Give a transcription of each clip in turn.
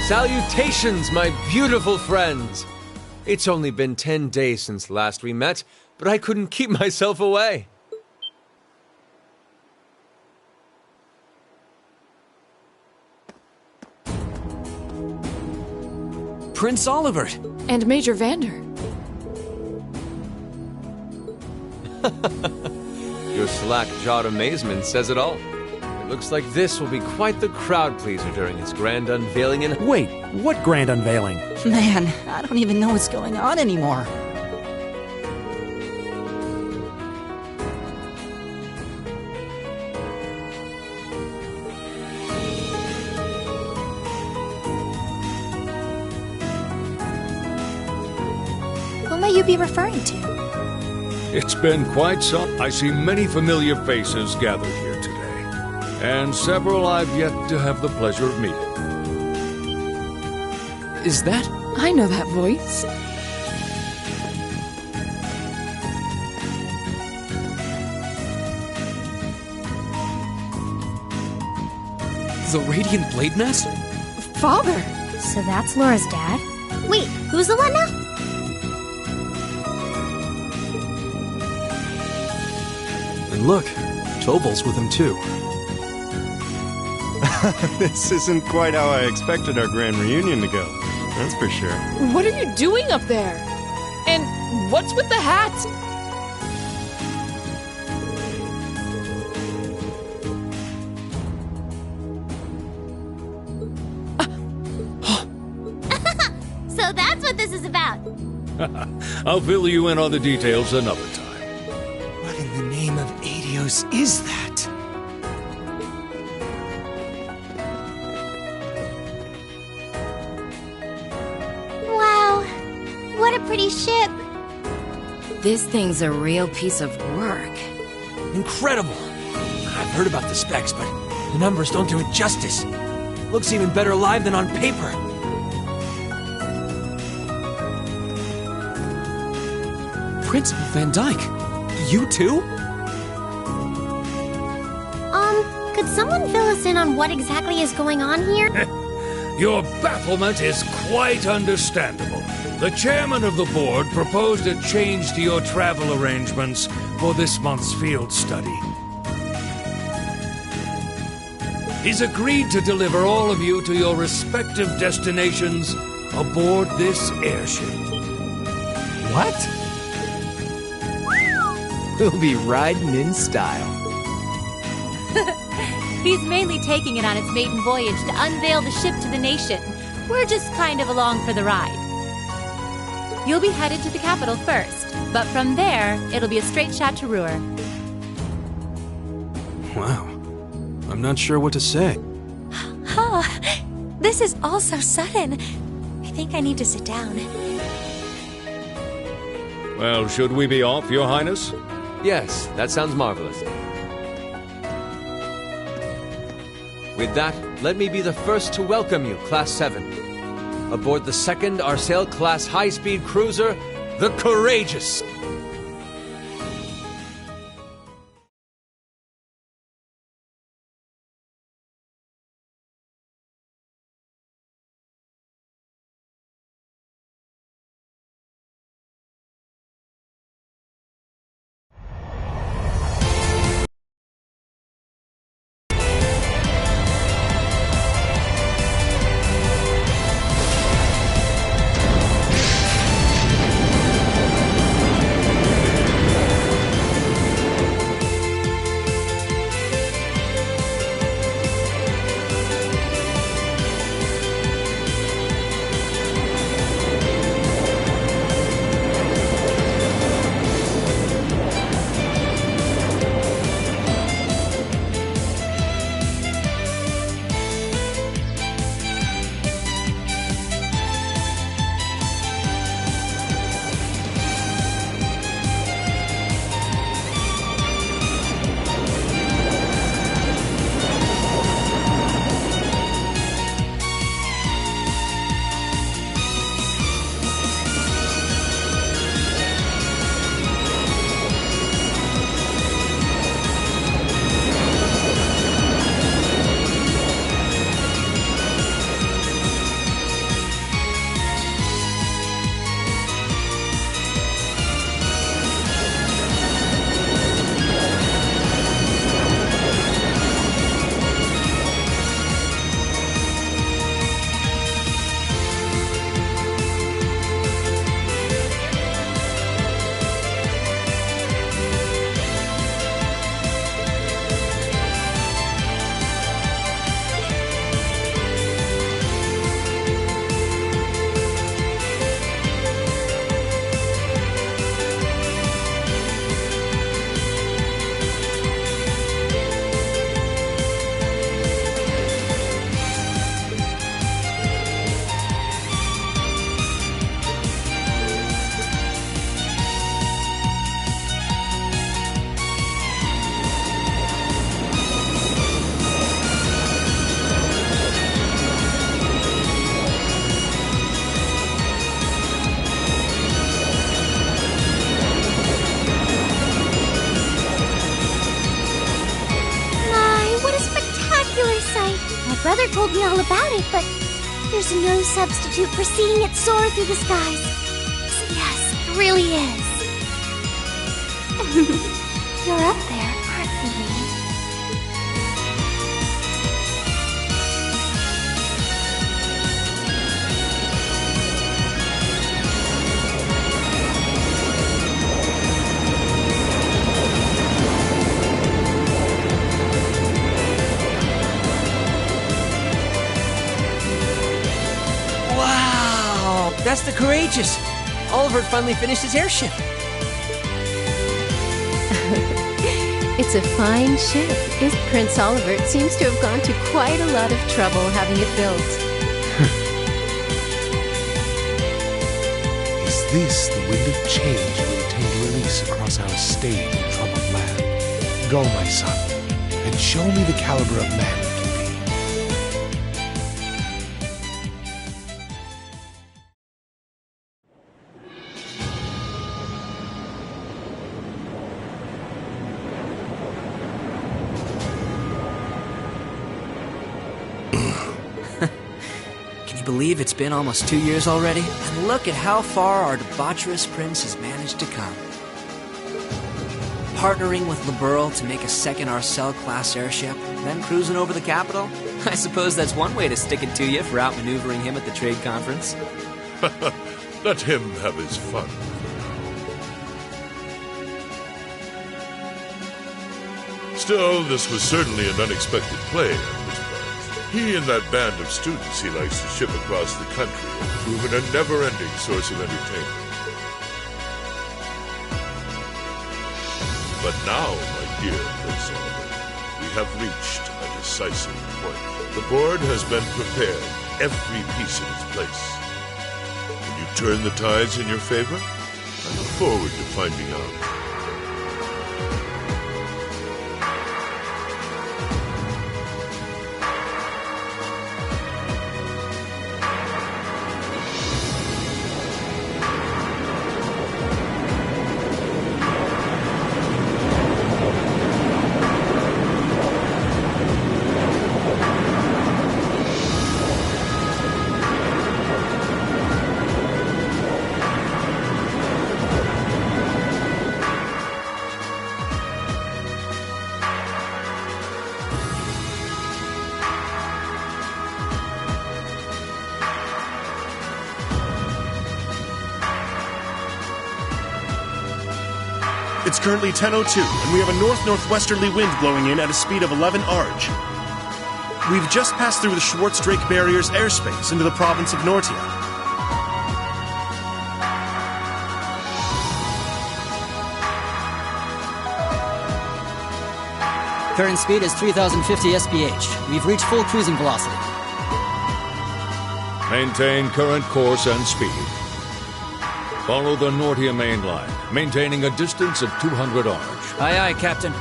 Salutations, my beautiful friends! It's only been 10 days since last we met, but I couldn't keep myself away. Prince Olivert! And Major Vander. Your slack-jawed amazement says it all. It looks like this will be quite the crowd-pleaser during its grand unveiling in— Wait, what grand unveiling? Man, I don't even know what's going on anymore. Who may you be referring to? It's been quite some. I see many familiar faces gathered here today, and several I've yet to have the pleasure of meeting. Is that? I know that voice. The Radiant Blade Master? Father! So that's Laura's dad? Wait, who's the one now? And look, Tobal's with him too. This isn't quite how I expected our grand reunion to go, that's for sure. What are you doing up there? And what's with the hat? So that's what this is about. I'll fill you in on the details another time. What in the name of Adios is that? Wow, what a pretty ship. This thing's a real piece of work. Incredible! I've heard about the specs, but the numbers don't do it justice. Looks even better live than on paper. Principal Van Dyke, you too? Could someone fill us in on what exactly is going on here? Your bafflement is quite understandable. The chairman of the board proposed a change to your travel arrangements for this month's field study. He's agreed to deliver all of you to your respective destinations aboard this airship. What? We'll be riding in style. He's mainly taking it on its maiden voyage to unveil the ship to the nation. We're just kind of along for the ride. You'll be headed to the capital first, but from there, it'll be a straight shot to Ruhr. Wow. I'm not sure what to say. Oh, this is all so sudden. I think I need to sit down. Well, should we be off, Your Highness? Yes, that sounds marvelous. With that, let me be the first to welcome you, Class 7. Aboard the second Arsail-class high-speed cruiser, the Courageous. Mother told me all about it, but there's no substitute for seeing it soar through the skies. Yes, it really is. You're up there, aren't you, Lee? Wow! That's the Courageous! Oliver finally finished his airship. It's a fine ship. Prince Oliver seems to have gone to quite a lot of trouble having it built. Is this the wind of change you intend to release across our stained and troubled land? Go, my son, and show me the caliber of man you can be. Can you believe it's been almost 2 years already? And look at how far our debaucherous prince has managed to come. Partnering with Liberl to make a second Arcel-class airship, then cruising over the capital? I suppose that's one way to stick it to you for outmaneuvering him at the trade conference. Let him have his fun. Still, this was certainly an unexpected play on his part. He and that band of students he likes to ship across the country have proven a never-ending source of entertainment. But now, my dear Prince Oliver, we have reached a decisive point. The board has been prepared, every piece in its place. Can you turn the tides in your favor? I look forward to finding out. It's currently 10:02, and we have a north-northwesterly wind blowing in at a speed of 11 Arj. We've just passed through the Schwartz-Drake Barrier's airspace into the province of Nortia. Current speed is 3,050 SPH. We've reached full cruising velocity. Maintain current course and speed. Follow the Nortia main line, maintaining a distance of 200 Arj. Aye, aye, Captain.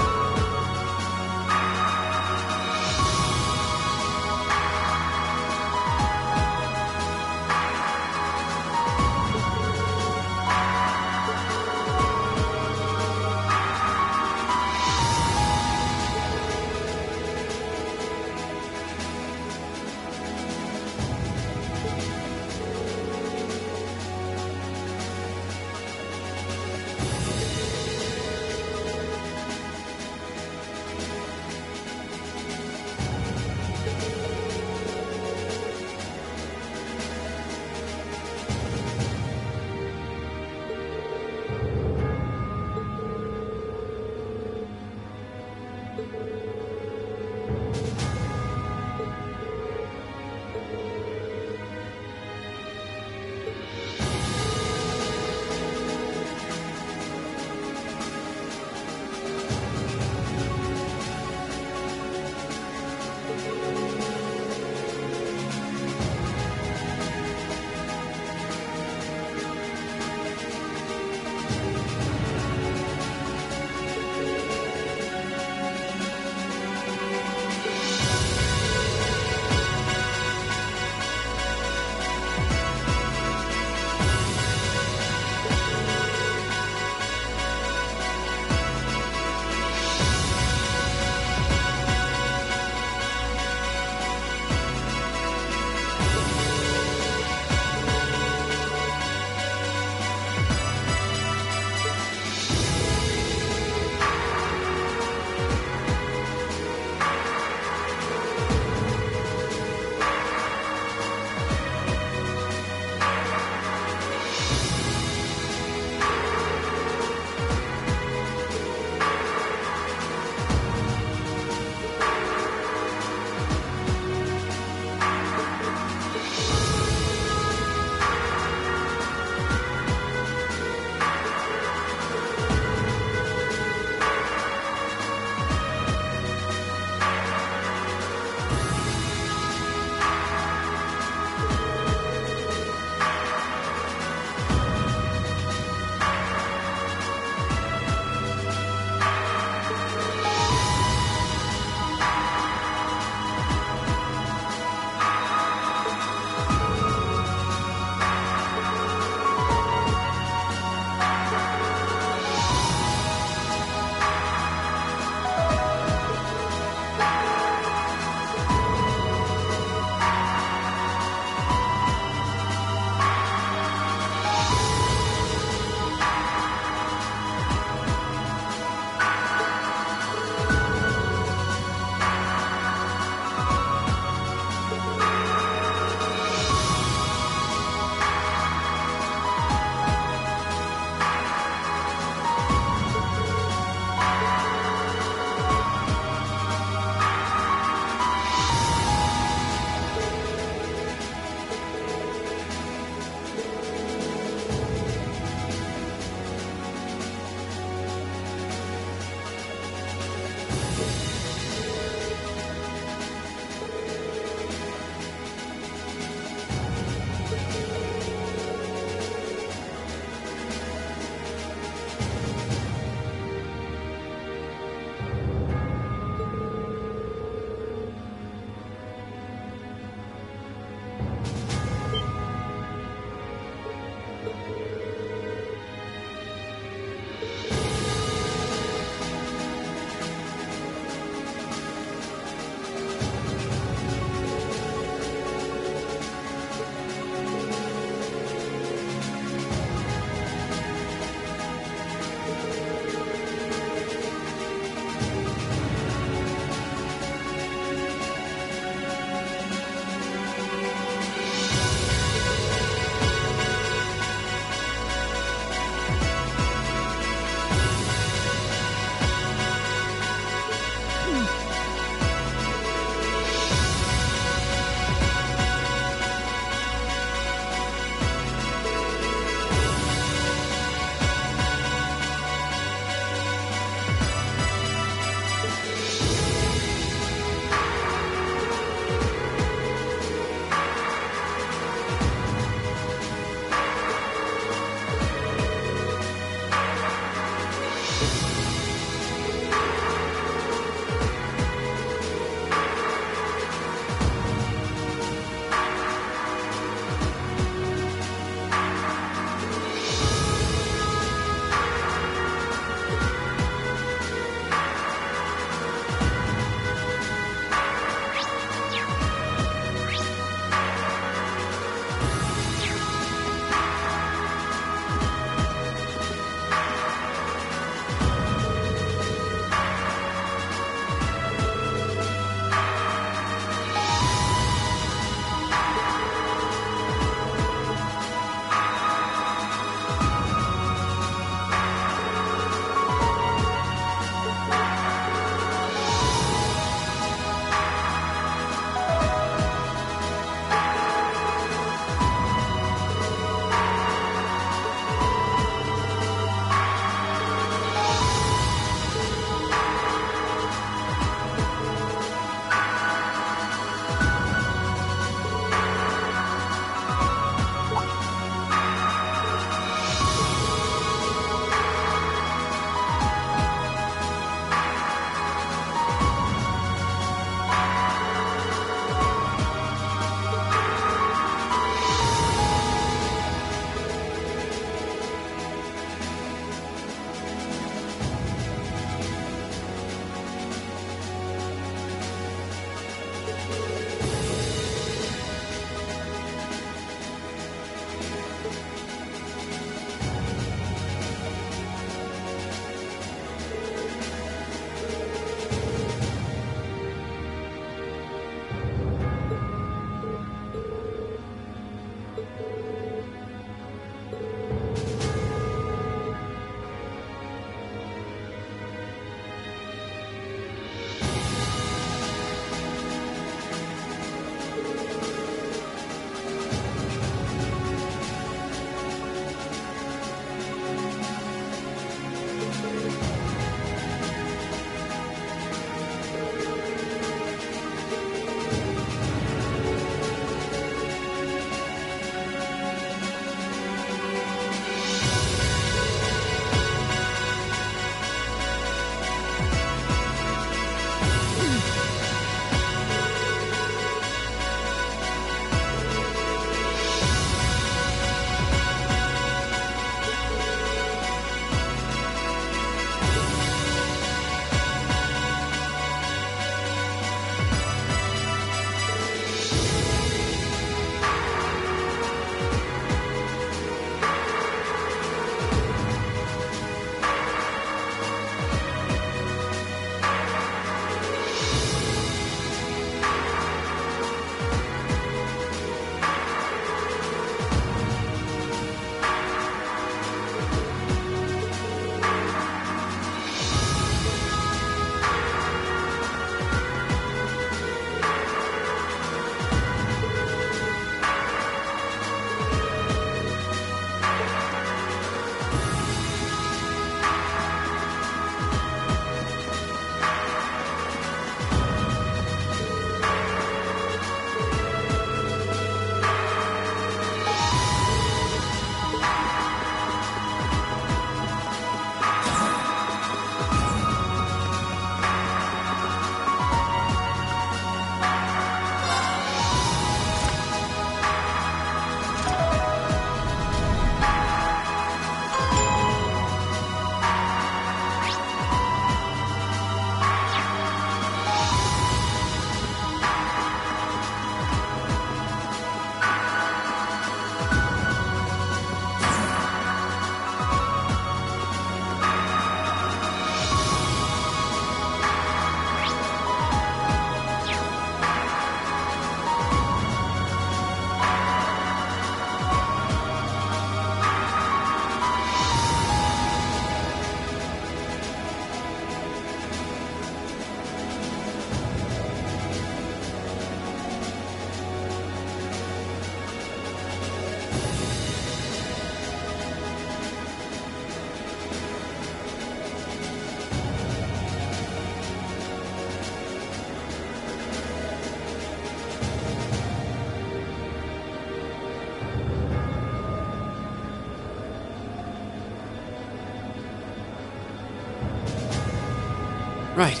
Right.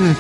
Right.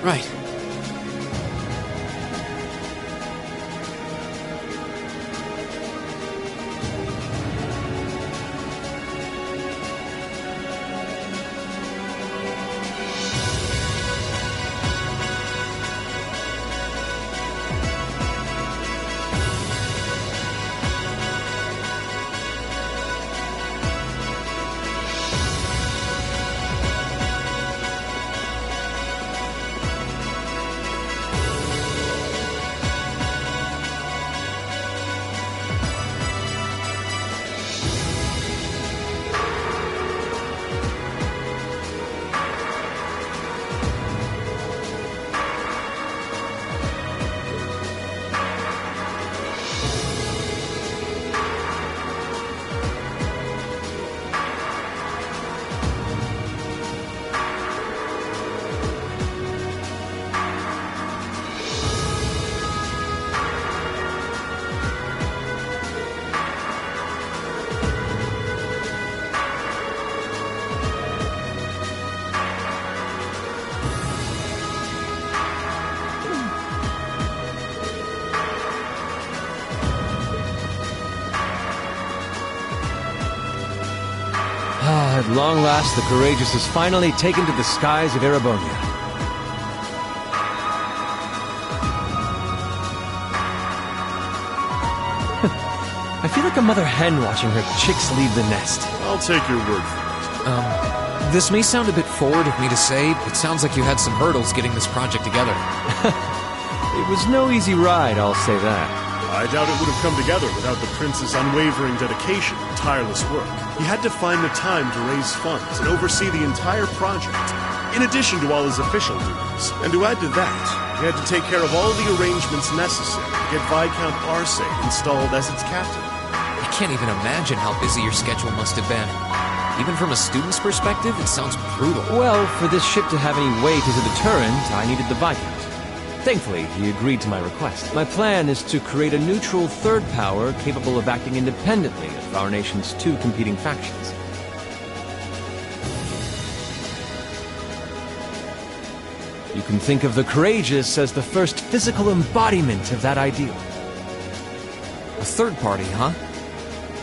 Right. At long last, the Courageous is finally taken to the skies of Erebonia. I feel like a mother hen watching her chicks leave the nest. I'll take your word for it. This may sound a bit forward of me to say, but it sounds like you had some hurdles getting this project together. It was no easy ride, I'll say that. I doubt it would have come together without the prince's unwavering dedication and tireless work. He had to find the time to raise funds and oversee the entire project, in addition to all his official duties. And to add to that, he had to take care of all the arrangements necessary to get Viscount Arce installed as its captain. I can't even imagine how busy your schedule must have been. Even from a student's perspective, it sounds brutal. Well, for this ship to have any weight as a deterrent, I needed the Viscount. Thankfully, he agreed to my request. My plan is to create a neutral third power capable of acting independently of our nation's two competing factions. You can think of the Courageous as the first physical embodiment of that ideal. A third party, huh?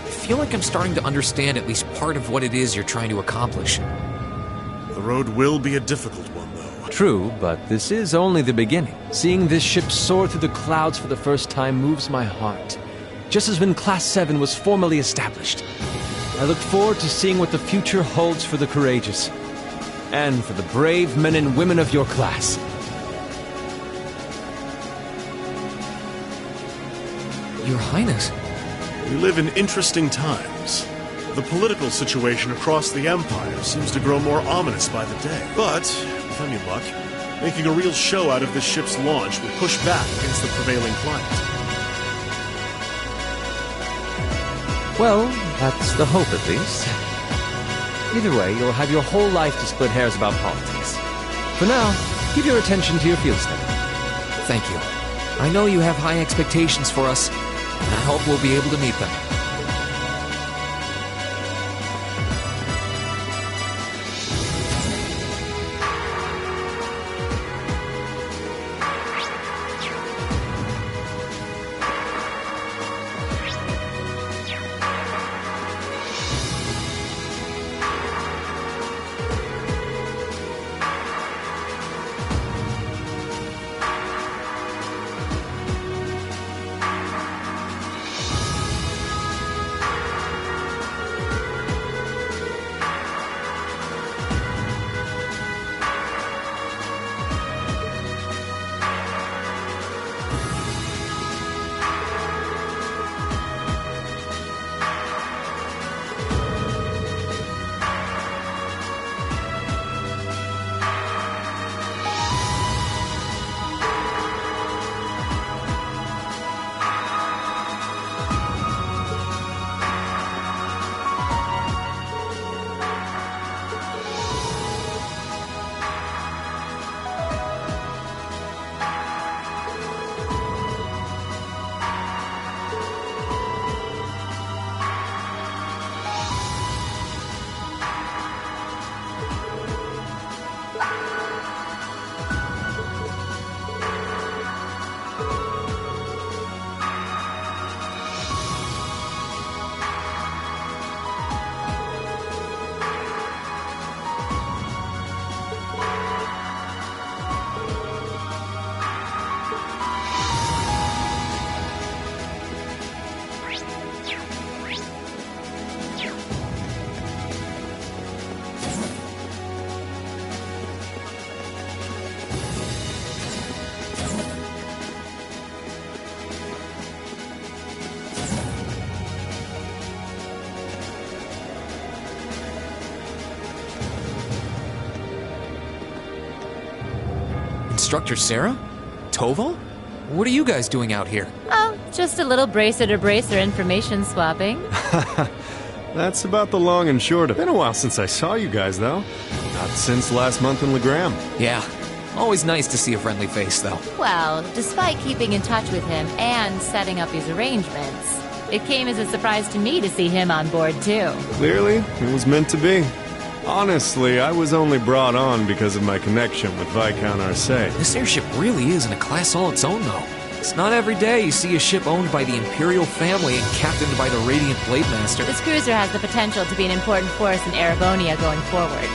I feel like I'm starting to understand at least part of what it is you're trying to accomplish. The road will be a difficult one, though. True, but this is only the beginning. Seeing this ship soar through the clouds for the first time moves my heart, just as when Class 7 was formally established. I look forward to seeing what the future holds for the Courageous, and for the brave men and women of your class. Your Highness. We live in interesting times. The political situation across the Empire seems to grow more ominous by the day. But, with any luck, making a real show out of this ship's launch will push back against the prevailing climate. Well, that's the hope at least. Either way, you'll have your whole life to split hairs about politics. For now, give your attention to your field study. Thank you. I know you have high expectations for us, and I hope we'll be able to meet them. Instructor Sarah? Toval? What are you guys doing out here? Oh, just a little bracer-to-bracer information swapping. That's about the long and short of it. Been a while since I saw you guys, though. Not since last month in Legram. Yeah. Always nice to see a friendly face, though. Well, despite keeping in touch with him and setting up these arrangements, it came as a surprise to me to see him on board, too. Clearly, it was meant to be. Honestly, I was only brought on because of my connection with Viscount Arce. This airship really is in a class all its own, though. It's not every day you see a ship owned by the Imperial family and captained by the Radiant Blade Master. This cruiser has the potential to be an important force in Aragonia going forward.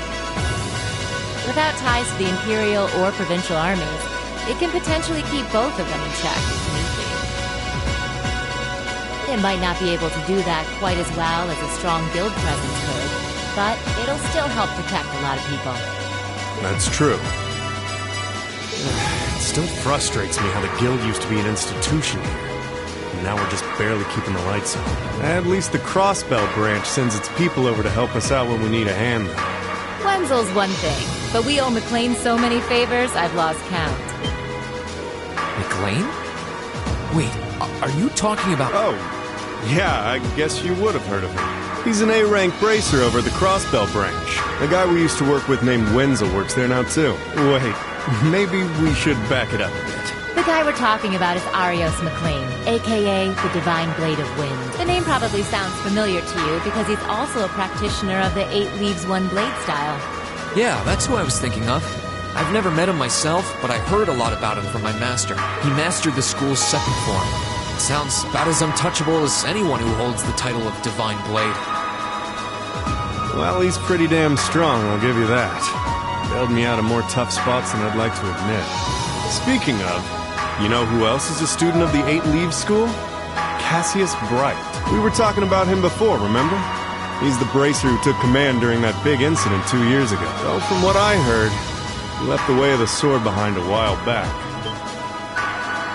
Without ties to the Imperial or Provincial armies, it can potentially keep both of them in check if need be. It might not be able to do that quite as well as a strong guild presence could, but it'll still help protect a lot of people. That's true. It still frustrates me how the guild used to be an institution here. And now we're just barely keeping the lights on. At least the Crossbell branch sends its people over to help us out when we need a hand, though. Wenzel's one thing, but we owe McLean so many favors, I've lost count. McLean? Wait, are you talking about... Oh, yeah, I guess you would have heard of him. He's an A-rank bracer over at the Crossbell branch. A guy we used to work with named Wenzel works there now, too. Wait, maybe we should back it up a bit. The guy we're talking about is Arios McLean, aka the Divine Blade of Wind. The name probably sounds familiar to you because he's also a practitioner of the 8 Leaves 1 Blade style. Yeah, that's who I was thinking of. I've never met him myself, but I heard a lot about him from my master. He mastered the school's second form. Sounds about as untouchable as anyone who holds the title of Divine Blade. Well, he's pretty damn strong, I'll give you that. Bailed me out of more tough spots than I'd like to admit. Speaking of, you know who else is a student of the 8 Leaves School? Cassius Bright. We were talking about him before, remember? He's the bracer who took command during that big incident 2 years ago. Though from what I heard, he left the way of the sword behind a while back.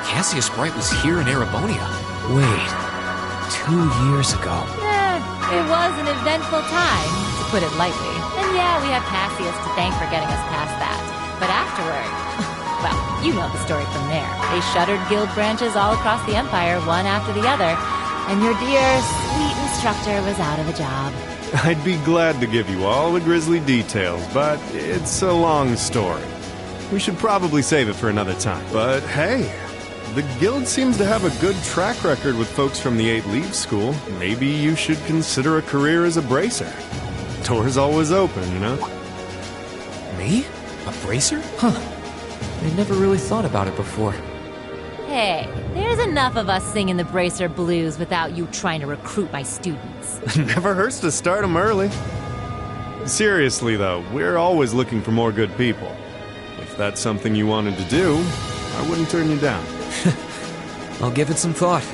Cassius Bright was here in Erebonia. Wait, 2 years ago. It was an eventful time, to put it lightly. And yeah, we have Cassius to thank for getting us past that. But afterward, well, you know the story from there. They shuttered guild branches all across the Empire, one after the other. And your dear, sweet instructor was out of a job. I'd be glad to give you all the grisly details, but it's a long story. We should probably save it for another time. But hey, the guild seems to have a good track record with folks from the 8 Leaves School. Maybe you should consider a career as a bracer. Door's always open, you know? Me? A bracer? Huh. I never really thought about it before. Hey, there's enough of us singing the bracer blues without you trying to recruit my students. Never hurts to start them early. Seriously, though, we're always looking for more good people. If that's something you wanted to do, I wouldn't turn you down. I'll give it some thought.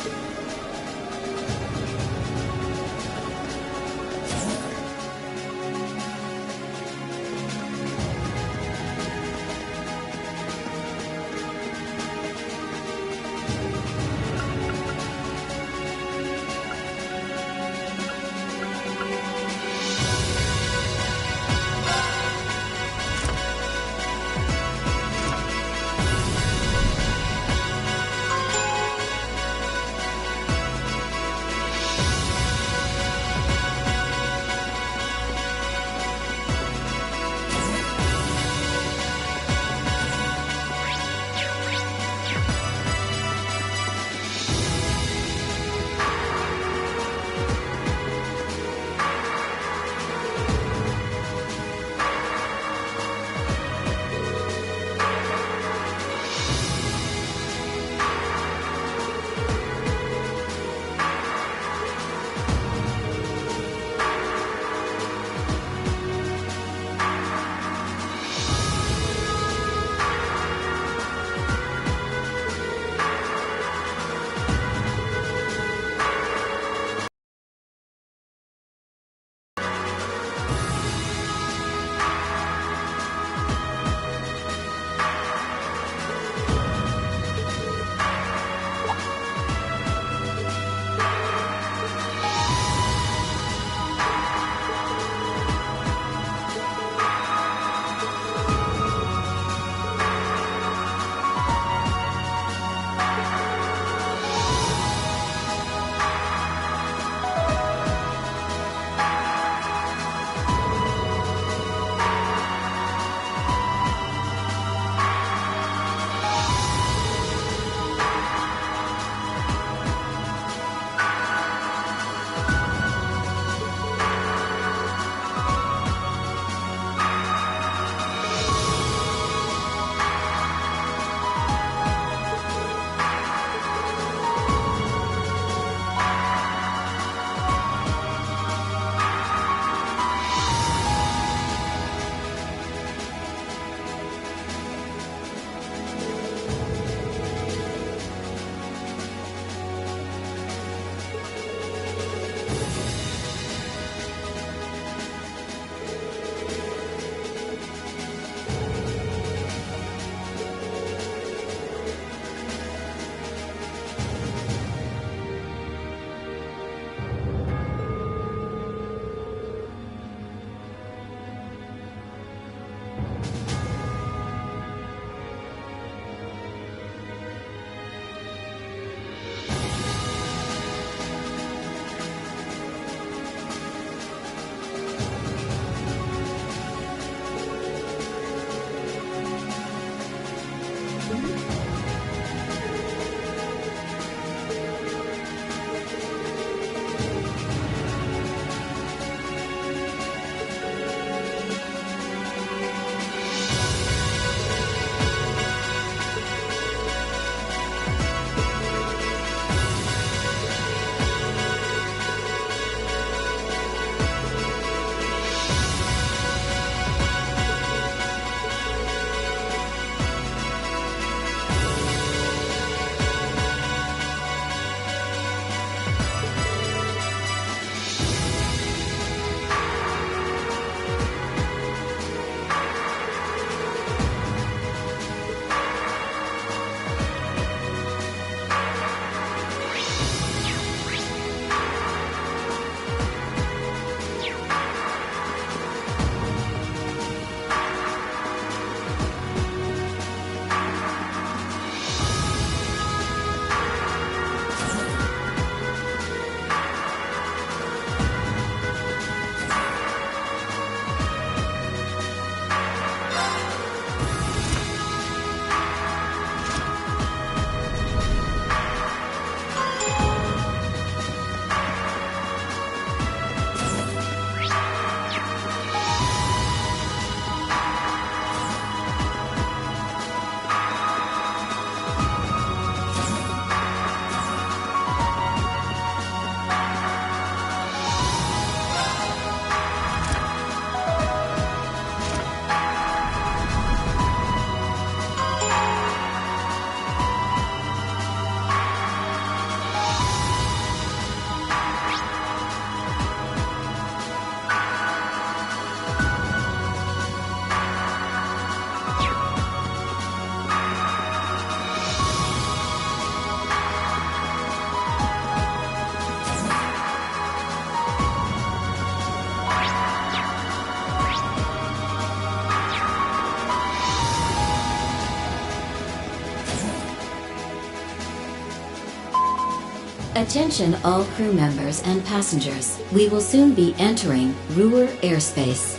Attention all crew members and passengers. We will soon be entering Ruhr airspace.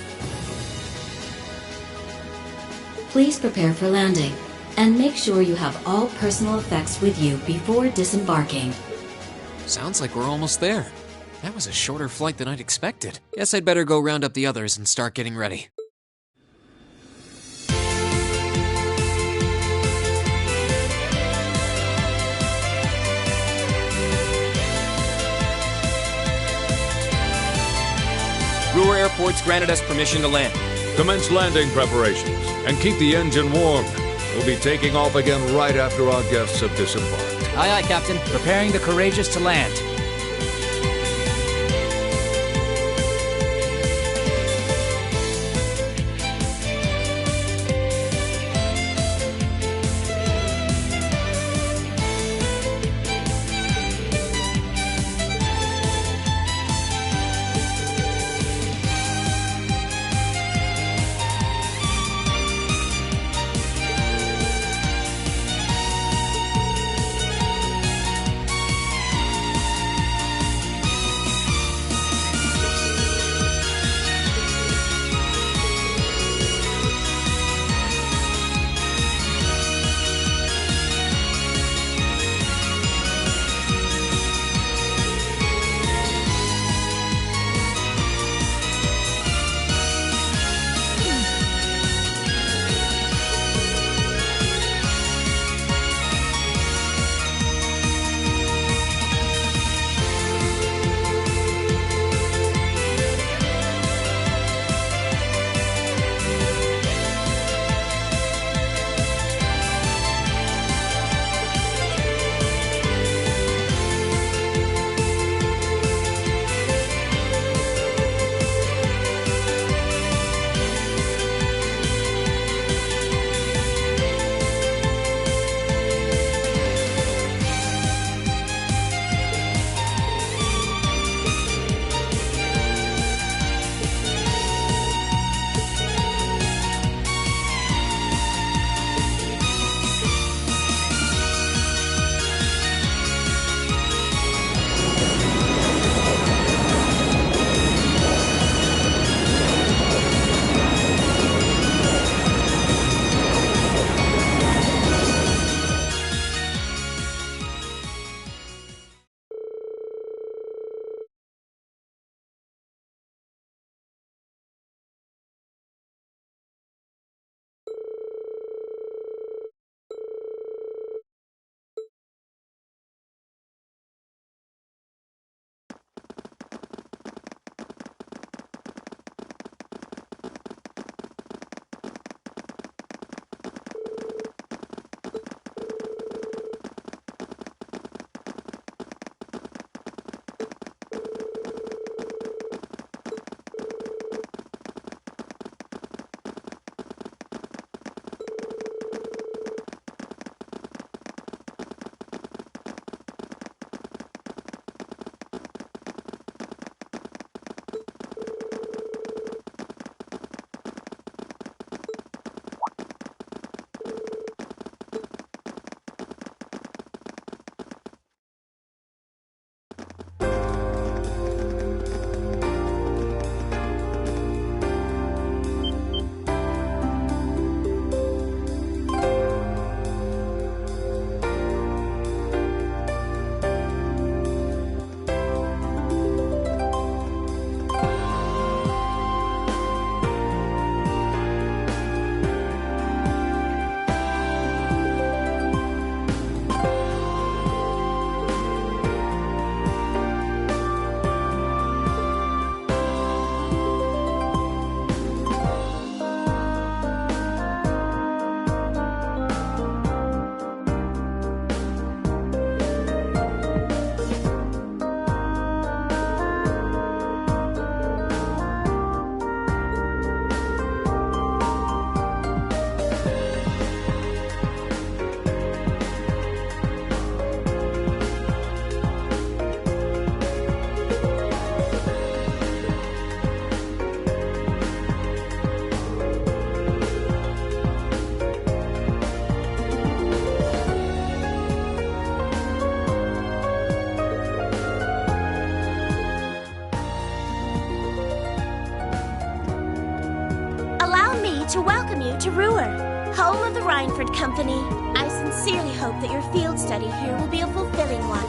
Please prepare for landing, and make sure you have all personal effects with you before disembarking. Sounds like we're almost there. That was a shorter flight than I'd expected. Guess I'd better go round up the others and start getting ready. Ruhr Airport's granted us permission to land. Commence landing preparations, and keep the engine warm. We'll be taking off again right after our guests have disembarked. Aye, aye, Captain. Preparing the Courageous to land. Welcome to Ruhr, home of the Rhineford Company. I sincerely hope that your field study here will be a fulfilling one.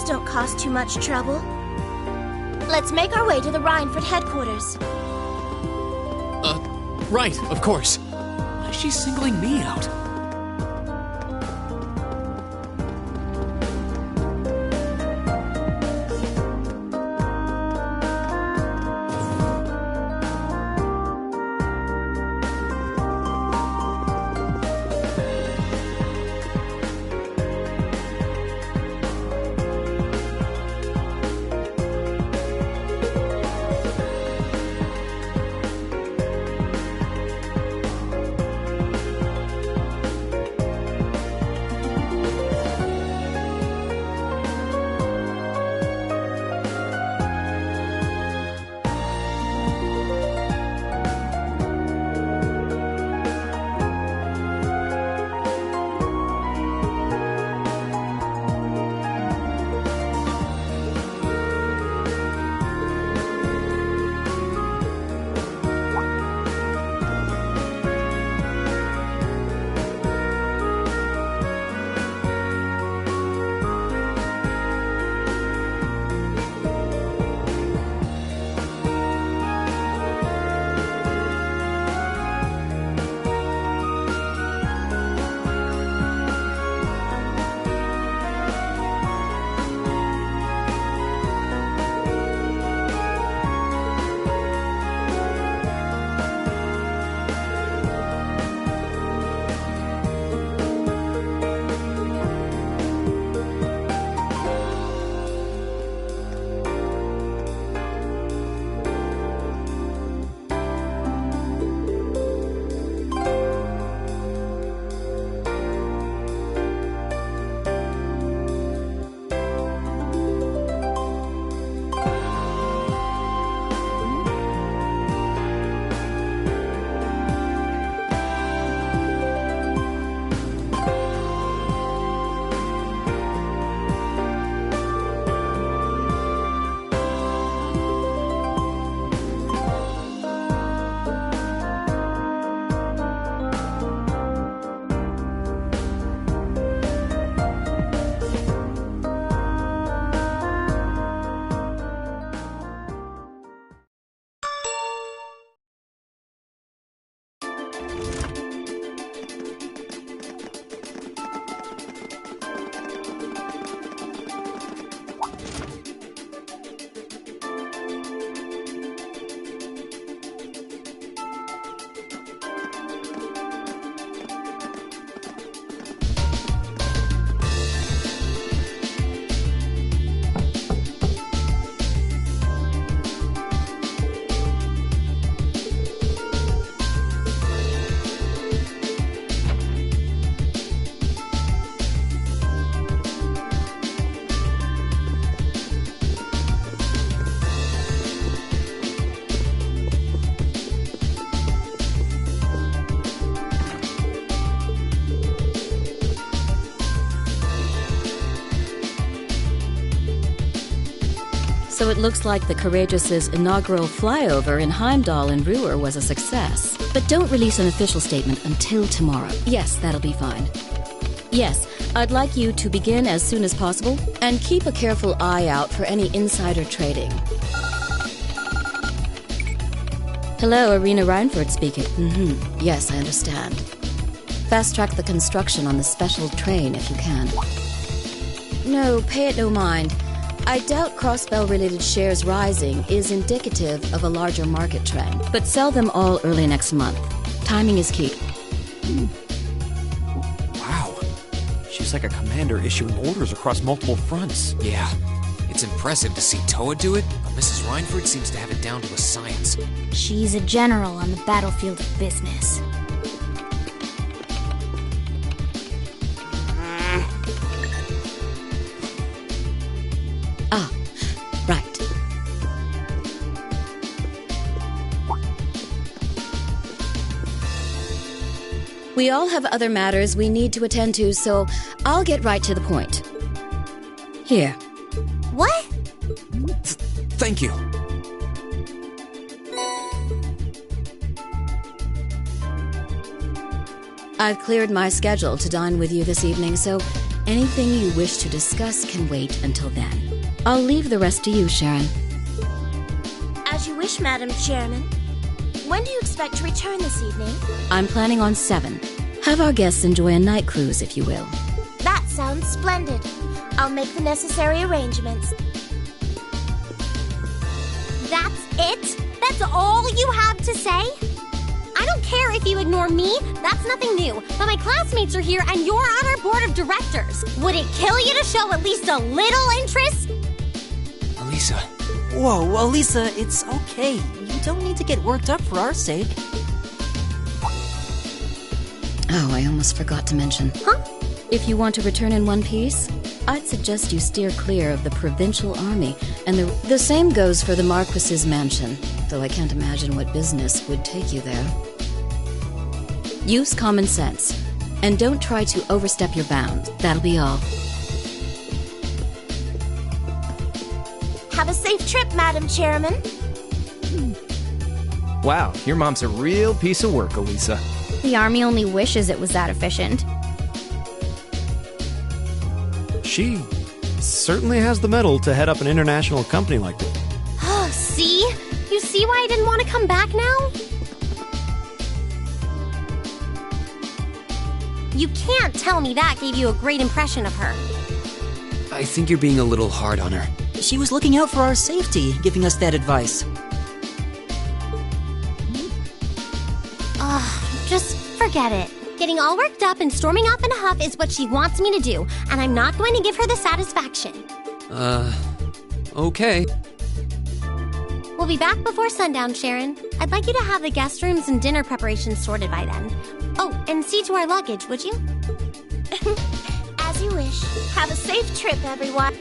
Don't cause too much trouble. Let's make our way to the Rhineford headquarters. Right, of course. Why is she singling me out? So it looks like the Courageous' inaugural flyover in Heimdall and Ruhr was a success. But don't release an official statement until tomorrow. Yes, that'll be fine. Yes, I'd like you to begin as soon as possible, and keep a careful eye out for any insider trading. Hello, Irina Reinford speaking. Yes, I understand. Fast-track the construction on the special train if you can. No, pay it no mind. I doubt Crossbell-related shares rising is indicative of a larger market trend, but sell them all early next month. Timing is key. Wow. She's like a commander issuing orders across multiple fronts. Yeah. It's impressive to see Toa do it, but Mrs. Reinford seems to have it down to a science. She's a general on the battlefield of business. Ah, right. We all have other matters we need to attend to, so I'll get right to the point. Here. What? Thank you. I've cleared my schedule to dine with you this evening, so anything you wish to discuss can wait until then. I'll leave the rest to you, Sharon. As you wish, Madam Chairman. When do you expect to return this evening? I'm planning on 7. Have our guests enjoy a night cruise, if you will. That sounds splendid. I'll make the necessary arrangements. That's it? That's all you have to say? I don't care if you ignore me, that's nothing new. But my classmates are here and you're on our board of directors. Would it kill you to show at least a little interest? Elisa. Whoa, Elisa, it's okay. You don't need to get worked up for our sake. Oh, I almost forgot to mention. Huh? If you want to return in one piece, I'd suggest you steer clear of the provincial army, and the same goes for the Marquis's mansion, though I can't imagine what business would take you there. Use common sense, and don't try to overstep your bounds. That'll be all. Have a safe trip, Madam Chairman. Wow, your mom's a real piece of work, Elisa. The army only wishes it was that efficient. She certainly has the mettle to head up an international company like that. See? You see why I didn't want to come back now? You can't tell me that gave you a great impression of her. I think you're being a little hard on her. She was looking out for our safety, giving us that advice. Just forget it. Getting all worked up and storming off in a huff is what she wants me to do, and I'm not going to give her the satisfaction. Okay. We'll be back before sundown, Sharon. I'd like you to have the guest rooms and dinner preparations sorted by then. Oh, and see to our luggage, would you? As you wish. Have a safe trip, everyone.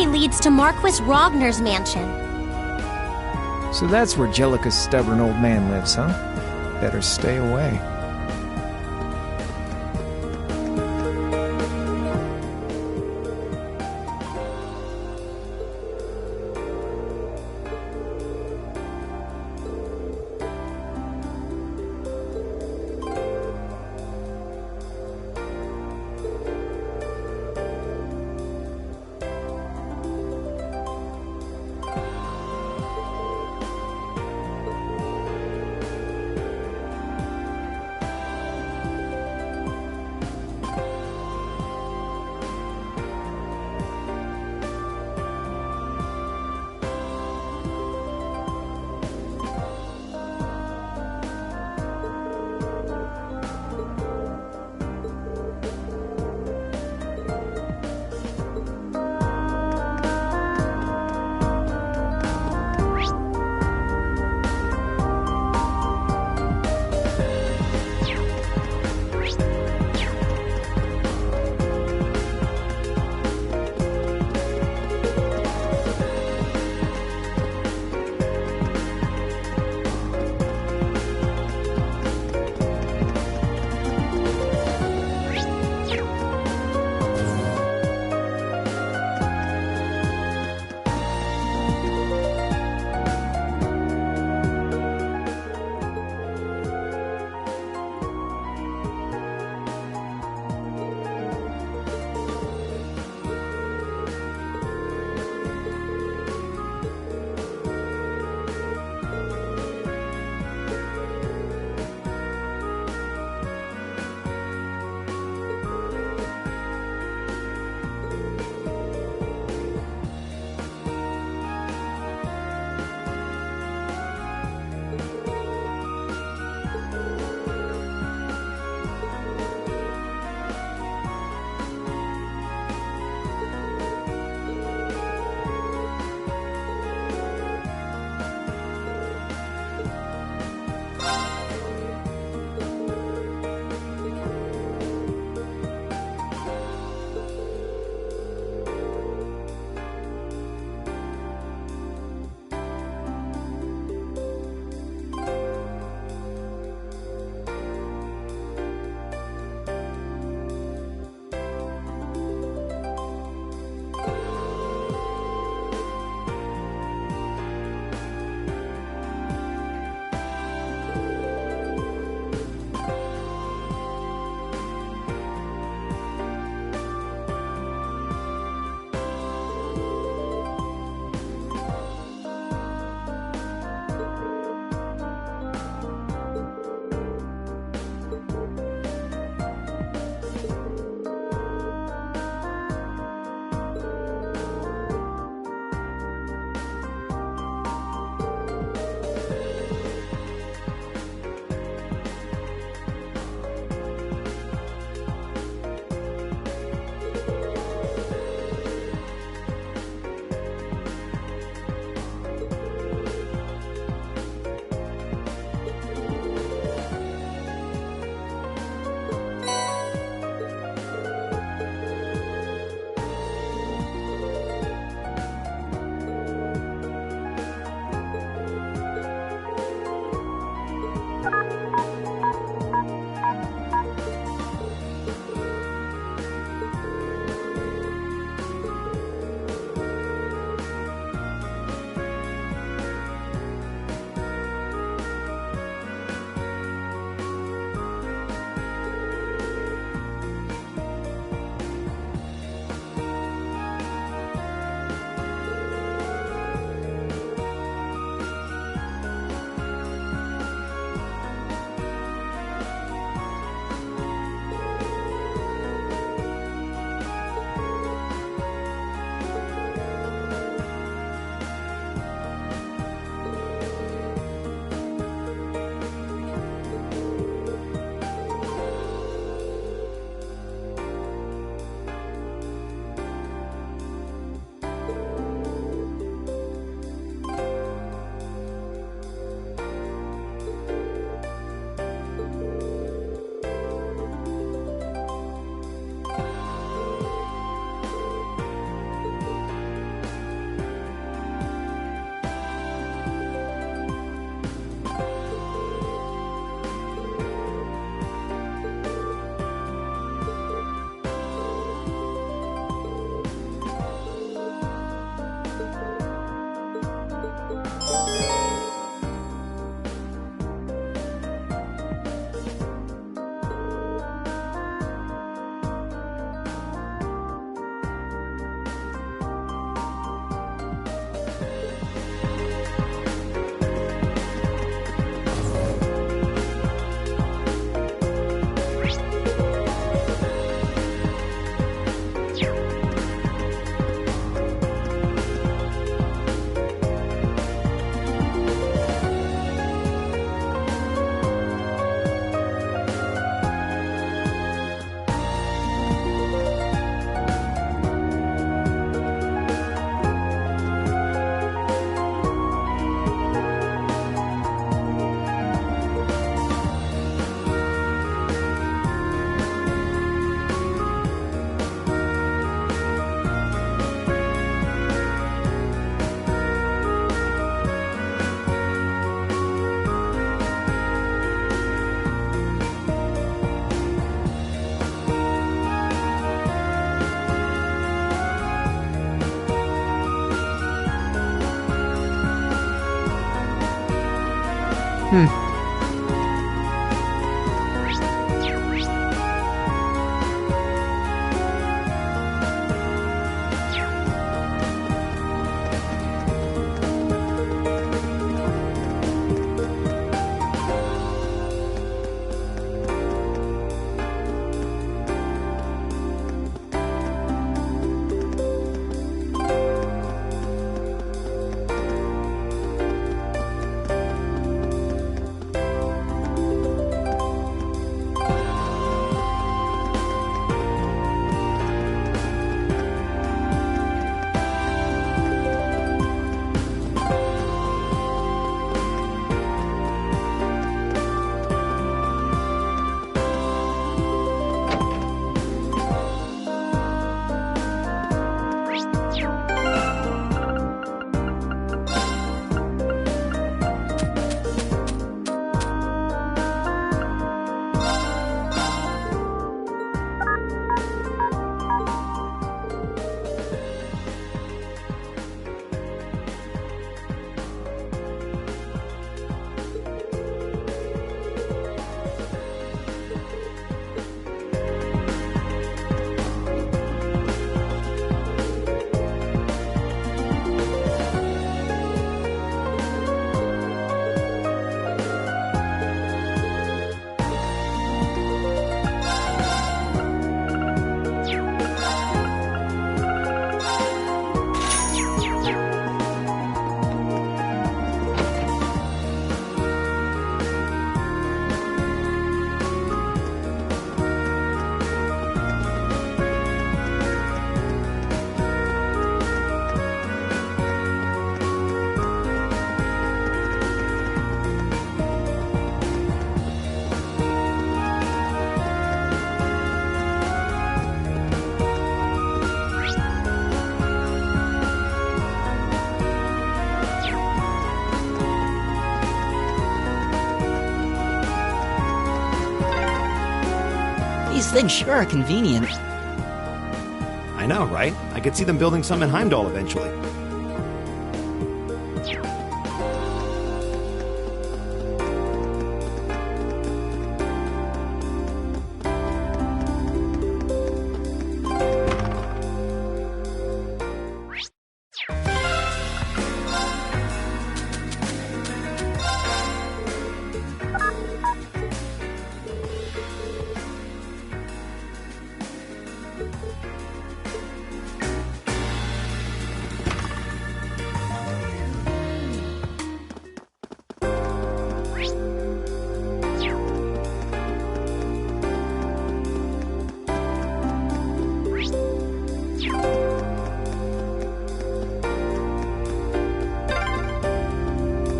way leads to Marquis Rogner's mansion. So that's where Jellica's stubborn old man lives, huh? Better stay away. These things sure are convenient. I know, right? I could see them building some in Heimdall eventually.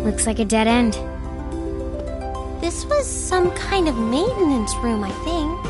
Looks like a dead end. This was some kind of maintenance room, I think.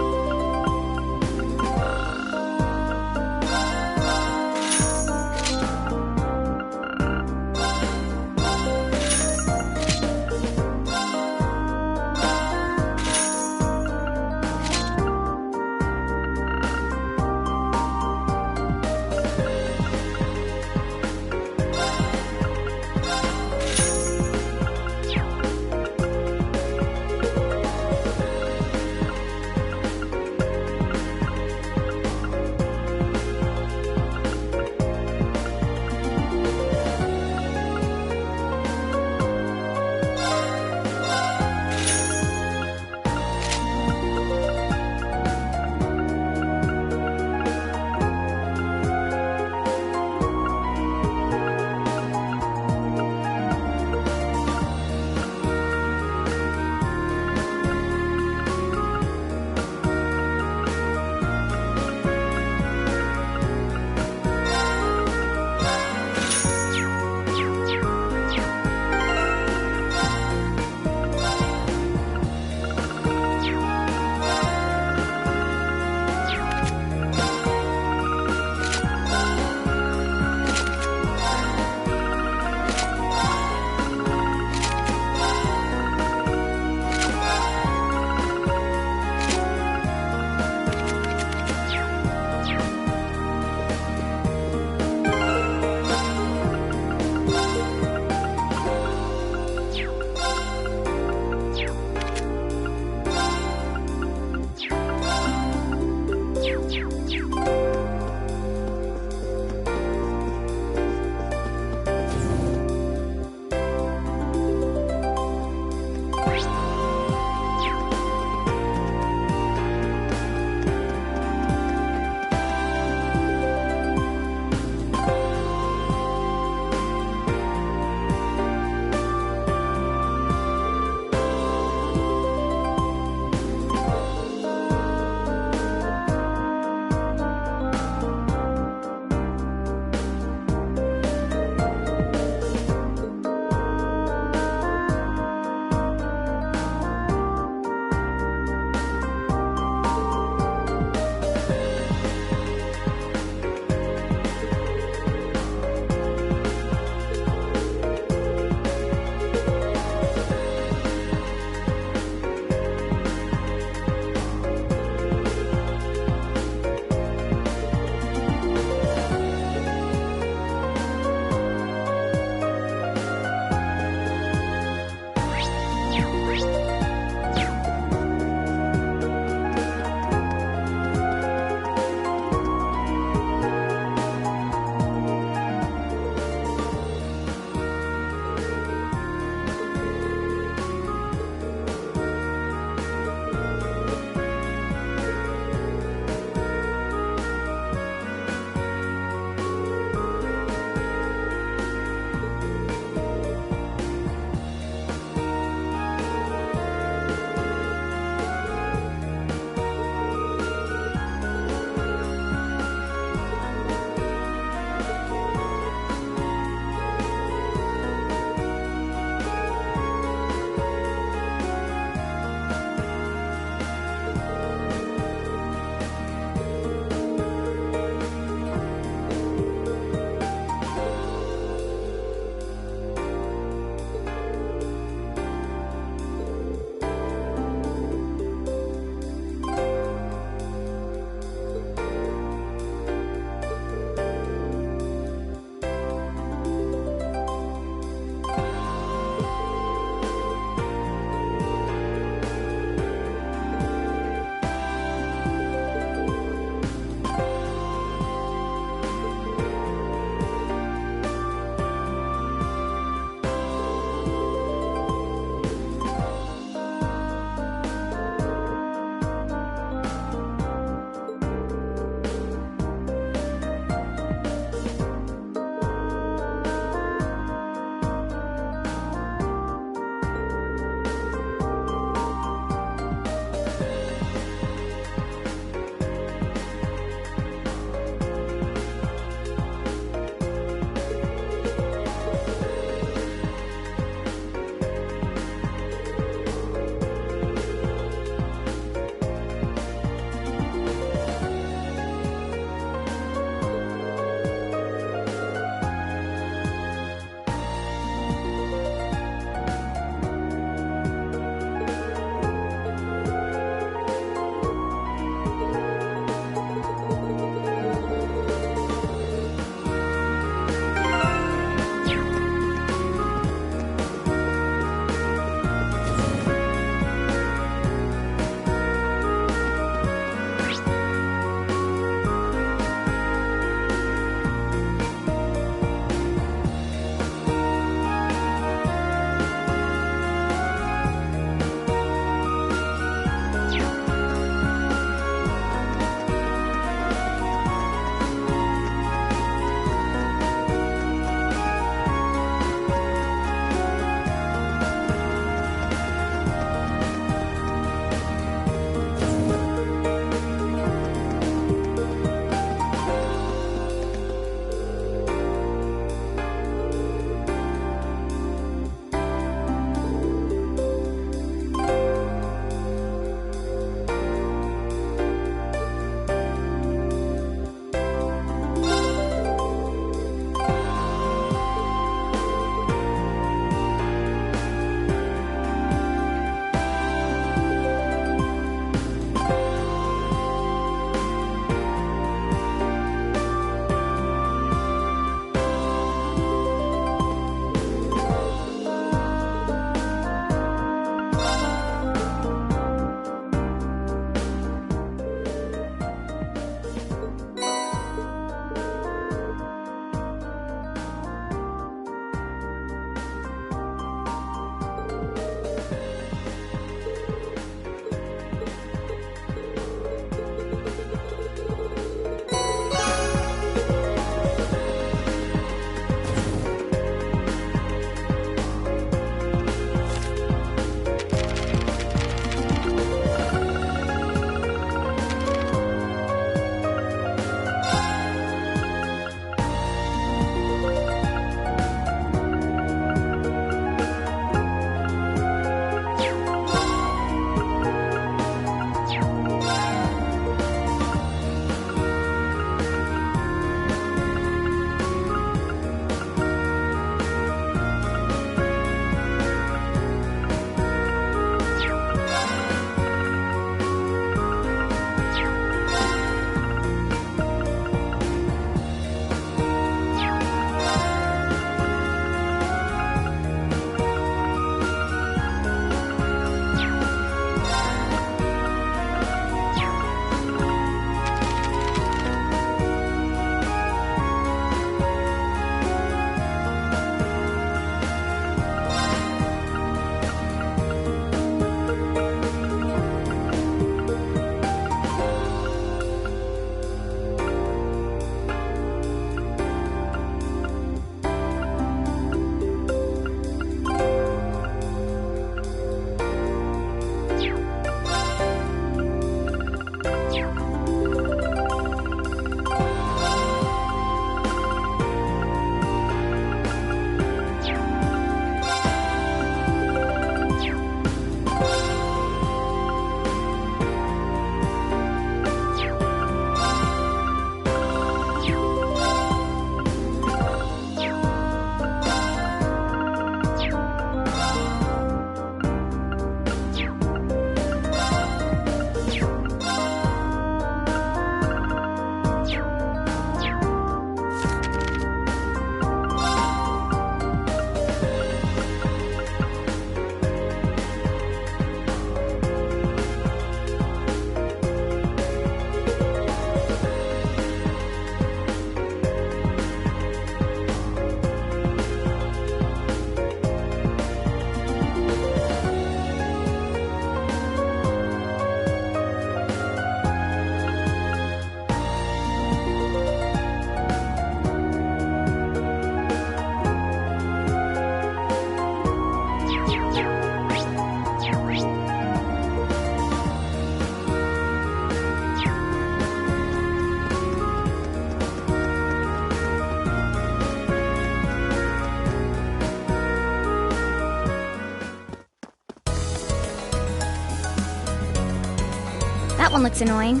That one looks annoying.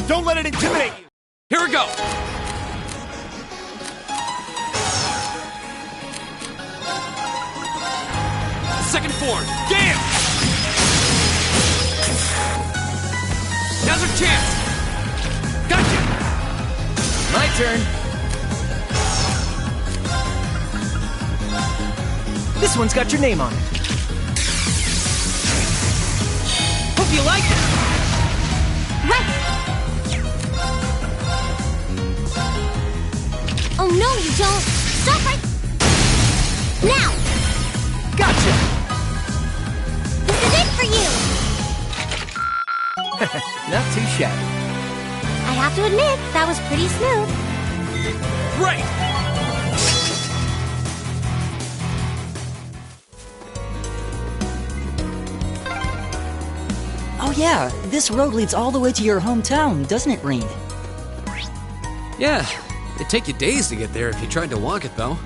Don't let it intimidate you! Here we go! Second form, Gale! Now's our chance! Gotcha! My turn. This one's got your name on it. Hope you like it! Right! Oh no, you don't! Stop right now! Gotcha! This is it for you! Not too shabby. I have to admit, that was pretty smooth. Right! Oh yeah, this road leads all the way to your hometown, doesn't it, Rean? Yeah, it'd take you days to get there if you tried to walk it, though.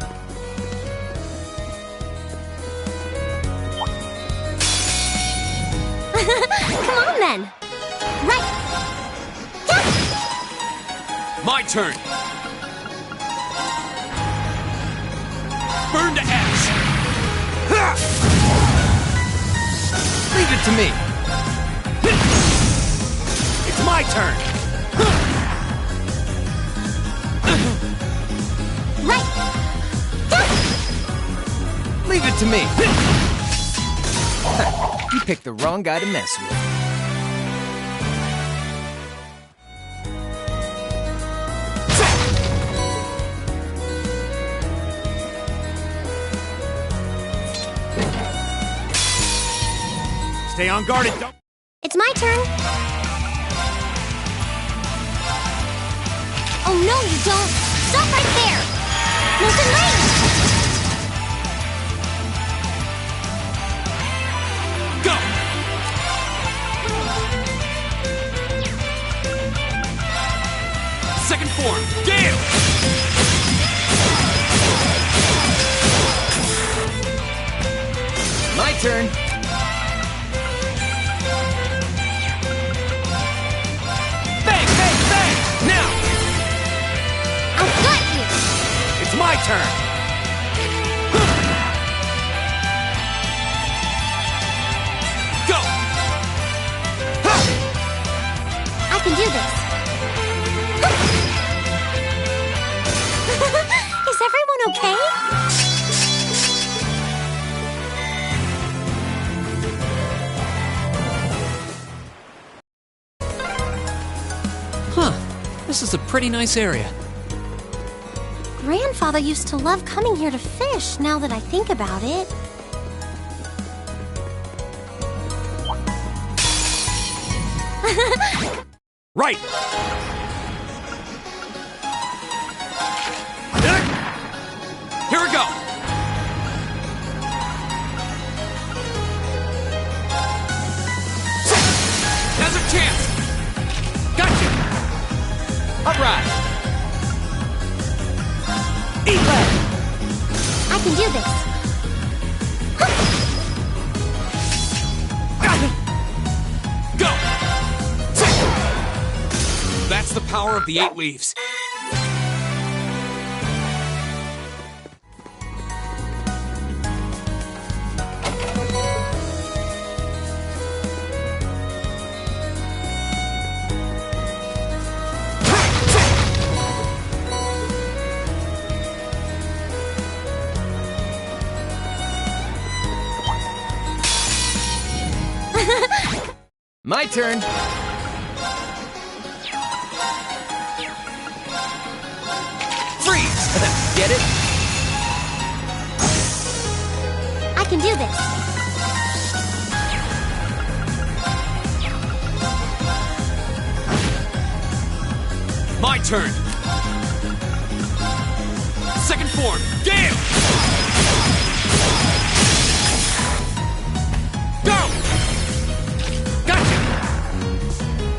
Come on then! Right! My turn! Burn to ash! Leave it to me! It's my turn! Right! Leave it to me! You picked the wrong guy to mess with. Stay on guard and don't... It's my turn. Oh no, you don't! Stop right there! Listen, wait! Go! Second form, Gale! My turn. Bang, bang, bang! Now! I've got you! It's my turn! Go! I can do this. Is everyone okay? Huh. This is a pretty nice area. Grandfather used to love coming here to fish, now that I think about it. Right! Here we go! Now's our chance! Gotcha! Alright! Eat that! I can do this. Go! That's the power of the 8 leaves. My turn. Freeze! Get it? I can do this. My turn. Second form, Gale! Go! Gotcha!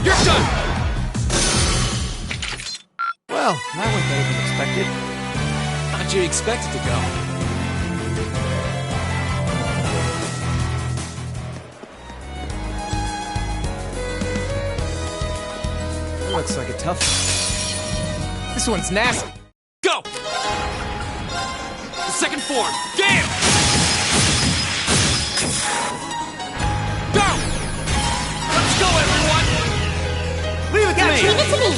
You're done! Well, that went better than expected. How'd you expect it to go? looks like a tough one. This one's nasty. Go! The second form, game! Go! Let's go, everyone! Leave it to me! Leave it to me!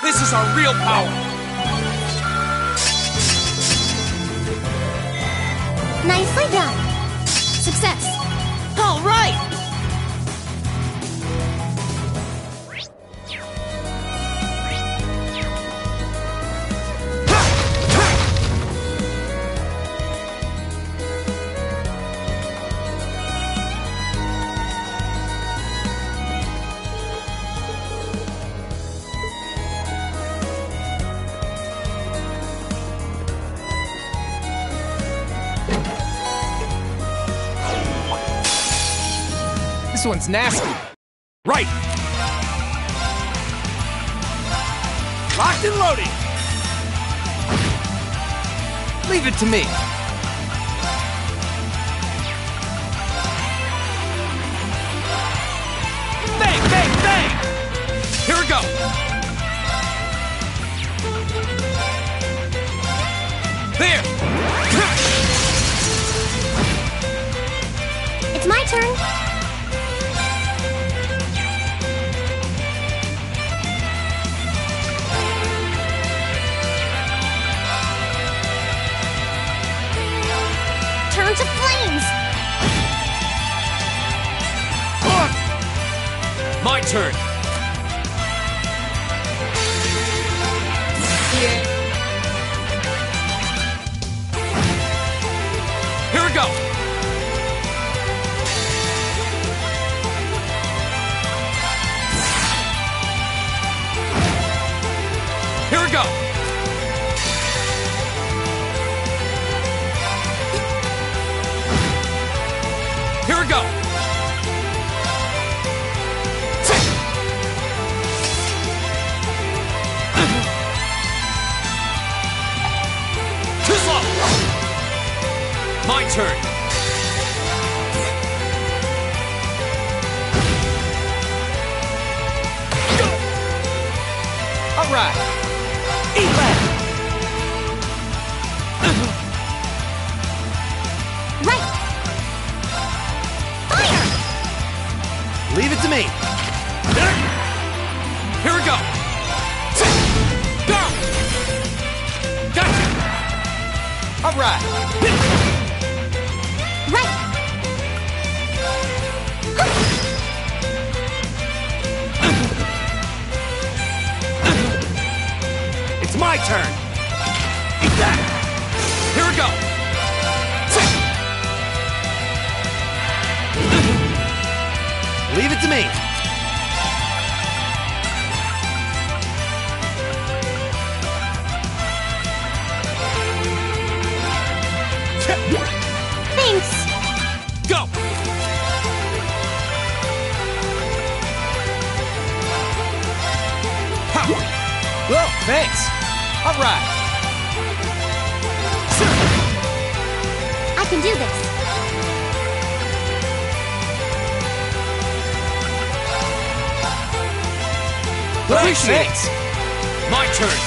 This is our real power! Nicely done. Success. All right! This one's nasty. Right! Locked and loading! Leave it to me. Bang, bang, bang! Here we go! There! It's my turn. Turn to flames. My turn! Here we go! Here we go! Here we go! Too slow! My turn! All right. Eat that. Right. Fire. Leave it to me. Here we go! Go! Gotcha! All right. Right. It's my turn. Eat that. Here we go! Leave it to me. Thanks. Go! Well, thanks. All right. I can do this. Appreciate it. My turn!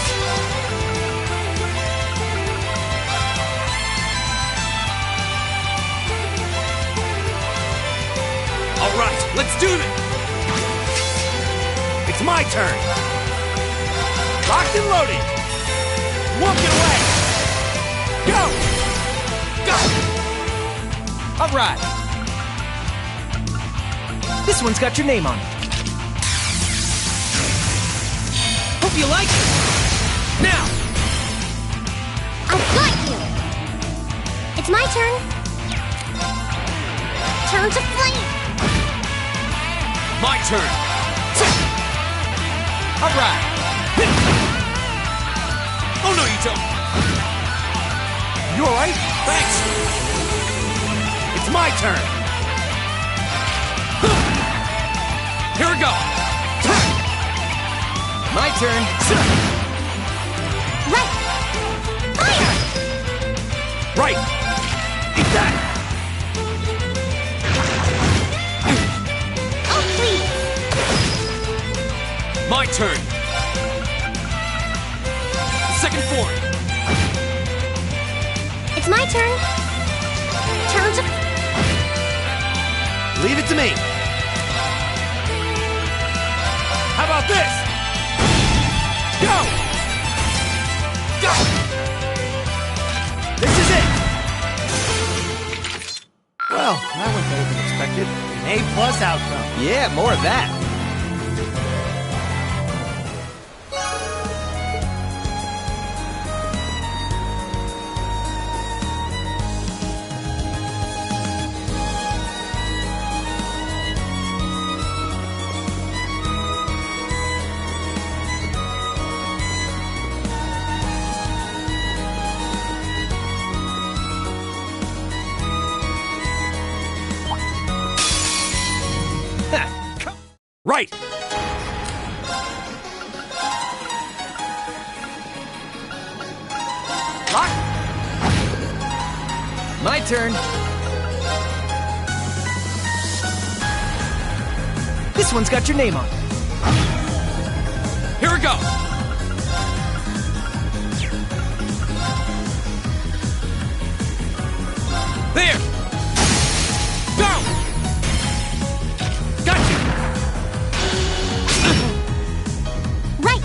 All right, let's do this! It's my turn. Locked and loaded! Won't get away! Go! Go! All right. This one's got your name on it. Hope you like it. Now! I've got you. It's my turn. Turn to flame. My turn! All right. Oh no, you don't! You all right? Thanks! It's my turn. Here we go! My turn. Right. Fire. Right. Eat that. My turn. Second form. It's my turn. Turn to... Leave it to me. How about this? Go! Go! This is it! Well, that went better than expected. An A+ outcome. Yeah, more of that. Right! Lock! My turn. This one's got your name on it. Here we go. There. Go. Gotcha. Right!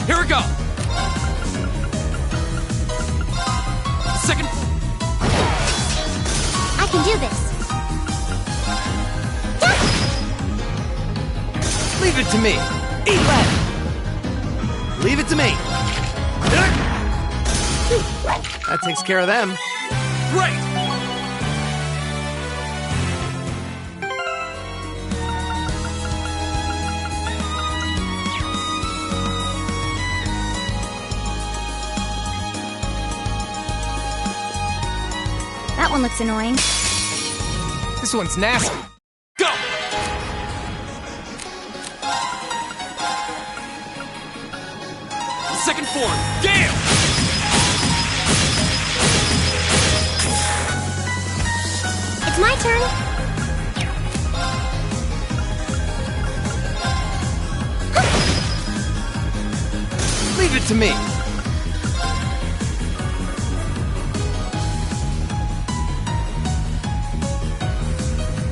Here we go. Second. I can do this. Leave it to me. Eat lead. Leave it to me. That takes care of them. Great. That one looks annoying. This one's nasty. Go. Second form. Gale. It's my turn. Leave it to me.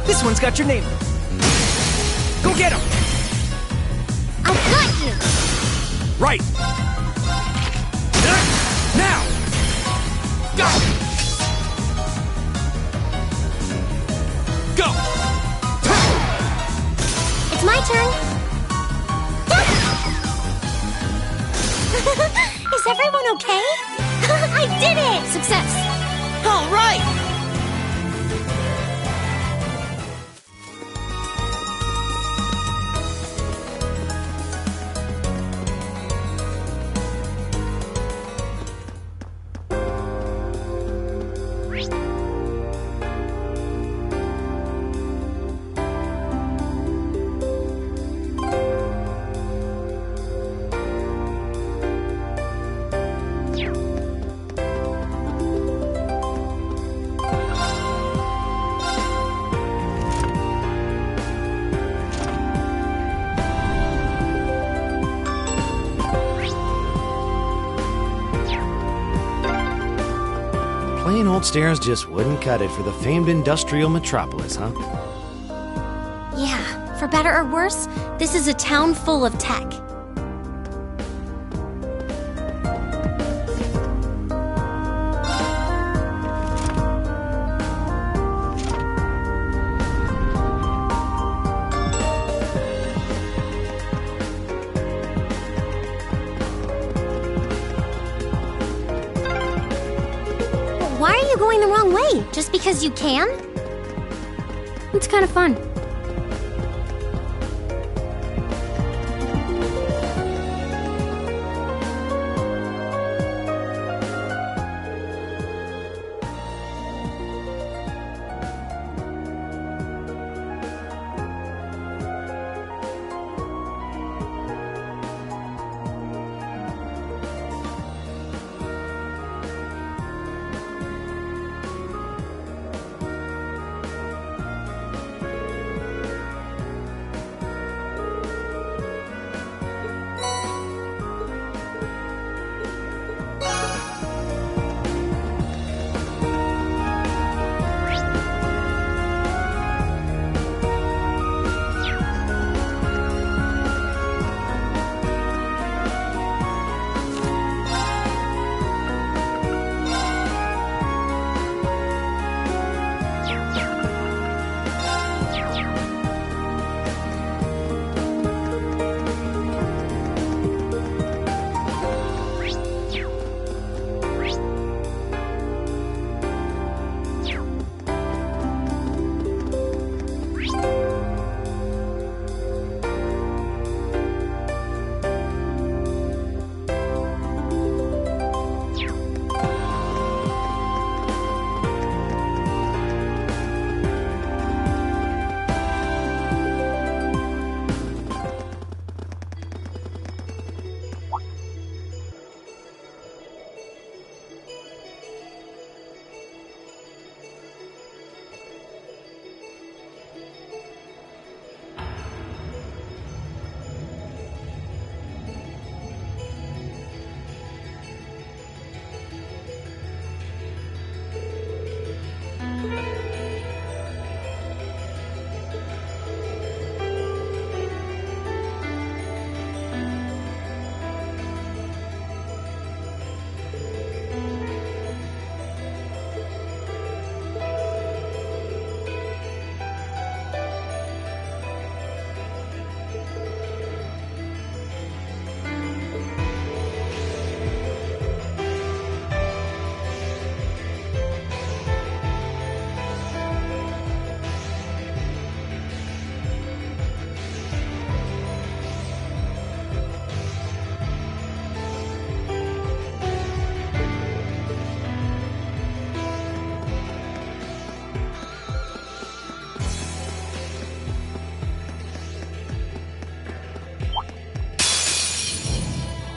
This one's got your name on it. Go get him! I got you! Right! Now! Go! Go. It's my turn. Is everyone okay? I did it! Success! All right! Plain old stairs just wouldn't cut it for the famed industrial metropolis, huh? Yeah, for better or worse, this is a town full of tech. Why are you going the wrong way? Just because you can? It's kind of fun.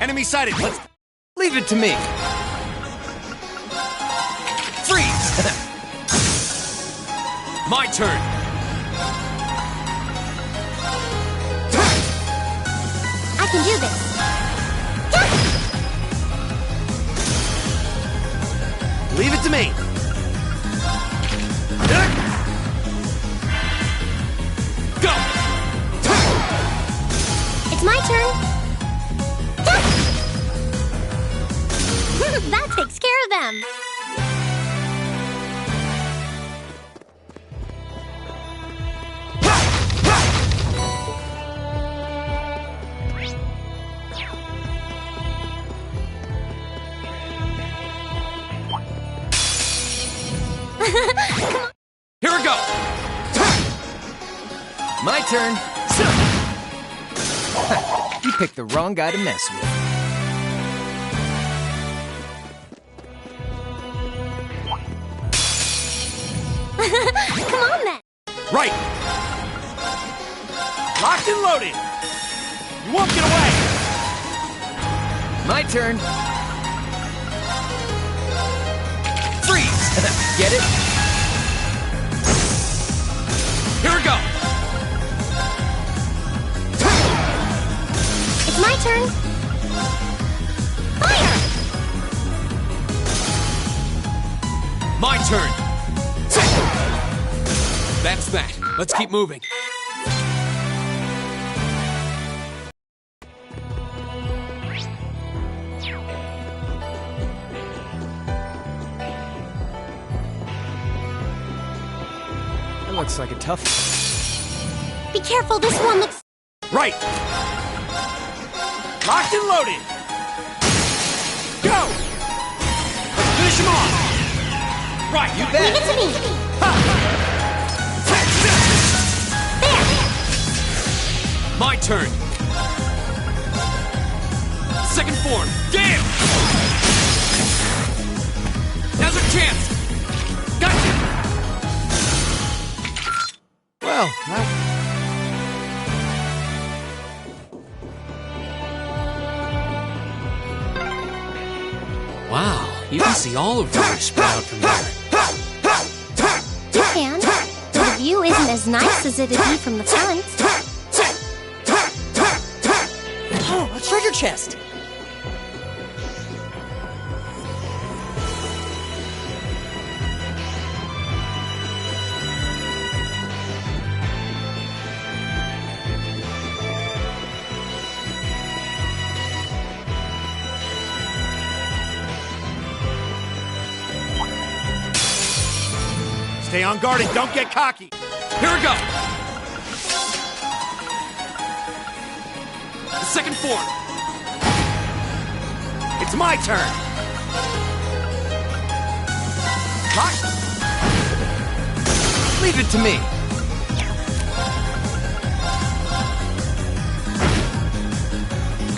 Enemy sighted. Let's... Leave it to me. Freeze! My turn. I can do this. Leave it to me. Go! It's my turn. That takes care of them. Here we go! My turn. You picked the wrong guy to mess with. Come on then. Right. Locked and loaded. You won't get away. My turn. Freeze! Get it? Here we go! It's my turn. Fire! My turn! That's that. Let's keep moving. That looks like a tough... Be careful, this one looks... Right. Locked and loaded. Go! Let's finish him off. Right, you bet. Leave it to me. There. My turn. Second form. Get him! Now's our chance. Gotcha! Well, Wow, you can see all of Village Sprout from here. You can. But the view isn't as nice as it'd be from the front. Oh, a treasure chest! Stay on guard and don't get cocky. Here we go! The second form. It's my turn. Lock. leave it to me.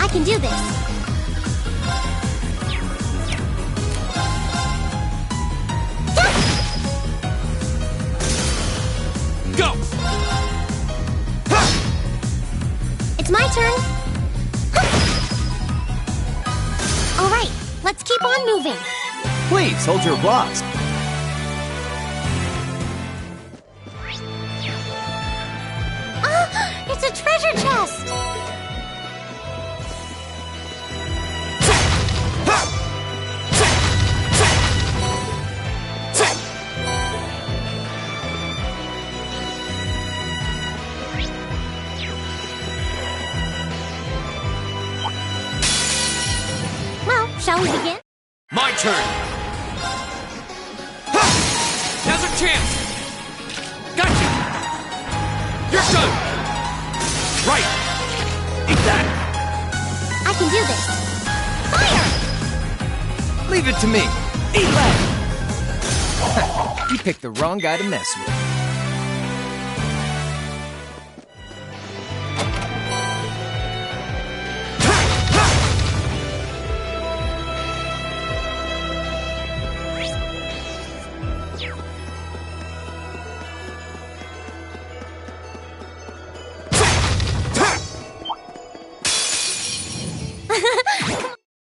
I can do this. Go! It's my turn. All right, let's keep on moving. Please, hold your applause. Ah, it's a treasure chest. Well, shall we begin? My turn. Now's our chance. Gotcha. You're done. Right. Eat that. I can do this. Fire! Leave it to me. Eat lead. You picked the wrong guy to mess with.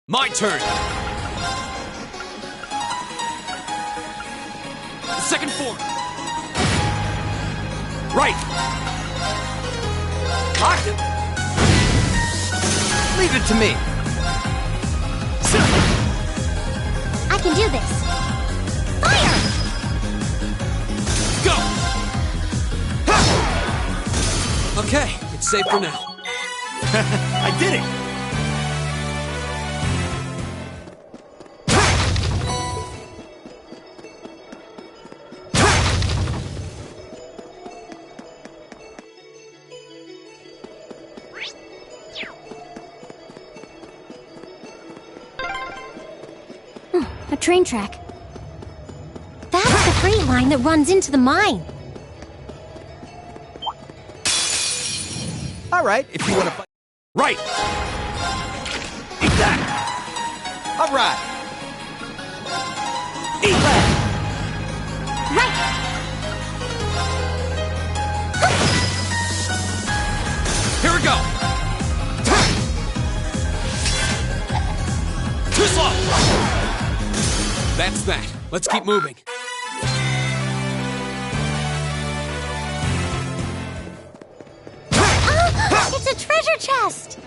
My turn! Second form! Right! Locked him! Leave it to me! I can do this! Fire! Go! Okay, it's safe for now. I did it! A train track. That's the freight line that runs into the mine. All right, if you want to fight. Right! Eat that! All right! Eat that! Right! Here we go! Too slow! That's that. Let's keep moving. It's a treasure chest!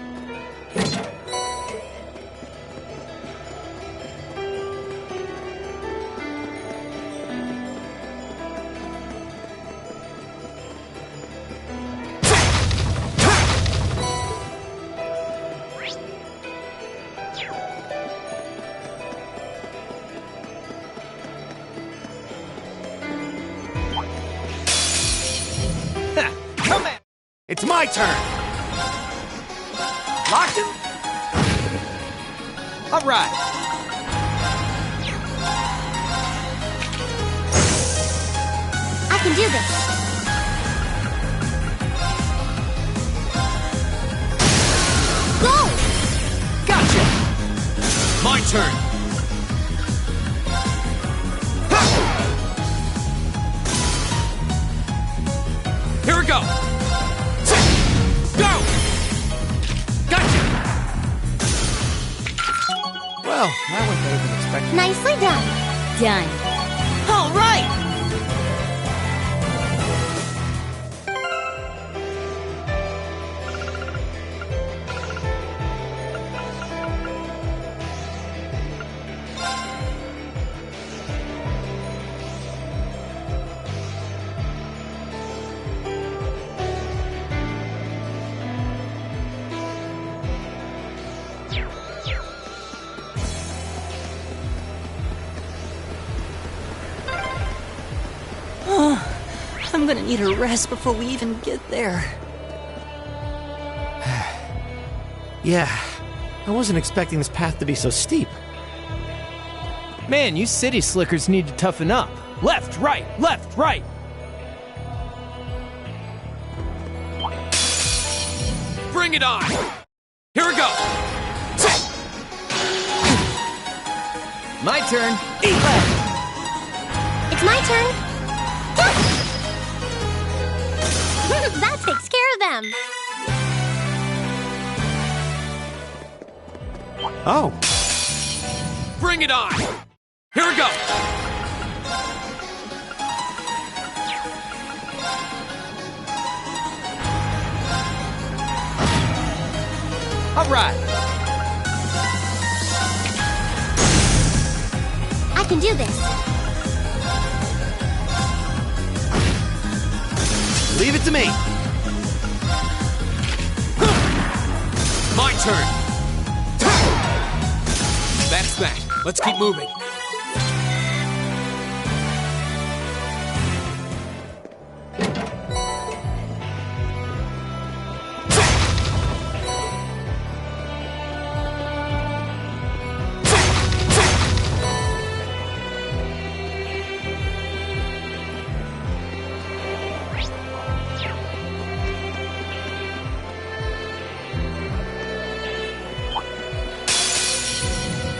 Come in! It's my turn! Locked him? All right. I can do this. Go! Gotcha! My turn! Here we go! Go! Gotcha! Well, that went better than expected. Nicely done. Done. All right! I'm gonna need a rest before we even get there. Yeah, I wasn't expecting this path to be so steep. Man, you city slickers need to toughen up. Left, right, left, right. Bring it on! Here we go! My turn. Eat left. It's my turn. That takes care of them. Oh. Bring it on! Here we go! All right. I can do this. Leave it to me. My turn! That's that. Let's keep moving.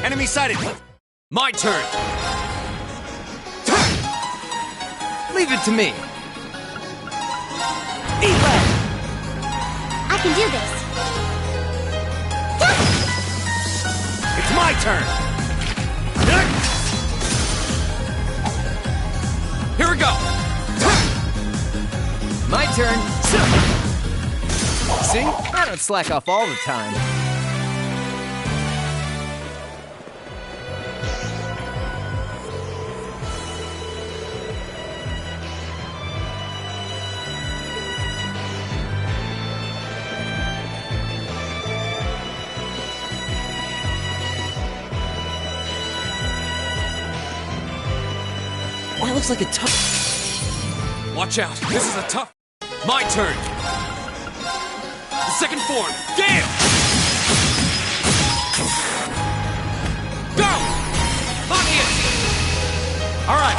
Enemy sighted. My turn! Leave it to me. Eat left. I can do this. my turn! Here we go! My turn! See? I don't slack off all the time. That looks like a tough... Watch out, this is a tough... My turn! The second form, Gale! Go! On in! Alright.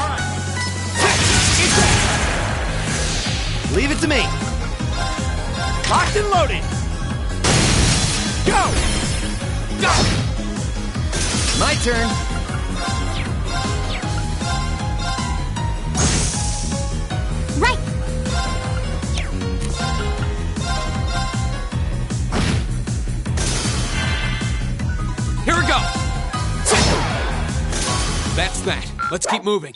Leave it to me. Locked and loaded! Go! Go! My turn. Right! Here we go! That's that. Let's keep moving.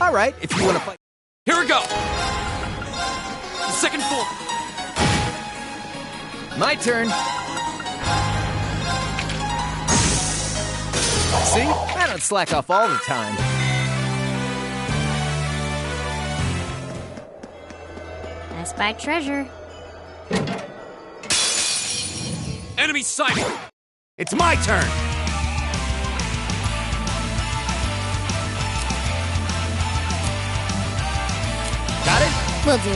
All right, if you want to fight. Here we go! The second form. My turn. See? I don't slack off all the time. I spy treasure. Enemy sighted! It's my turn. Got it? Will do.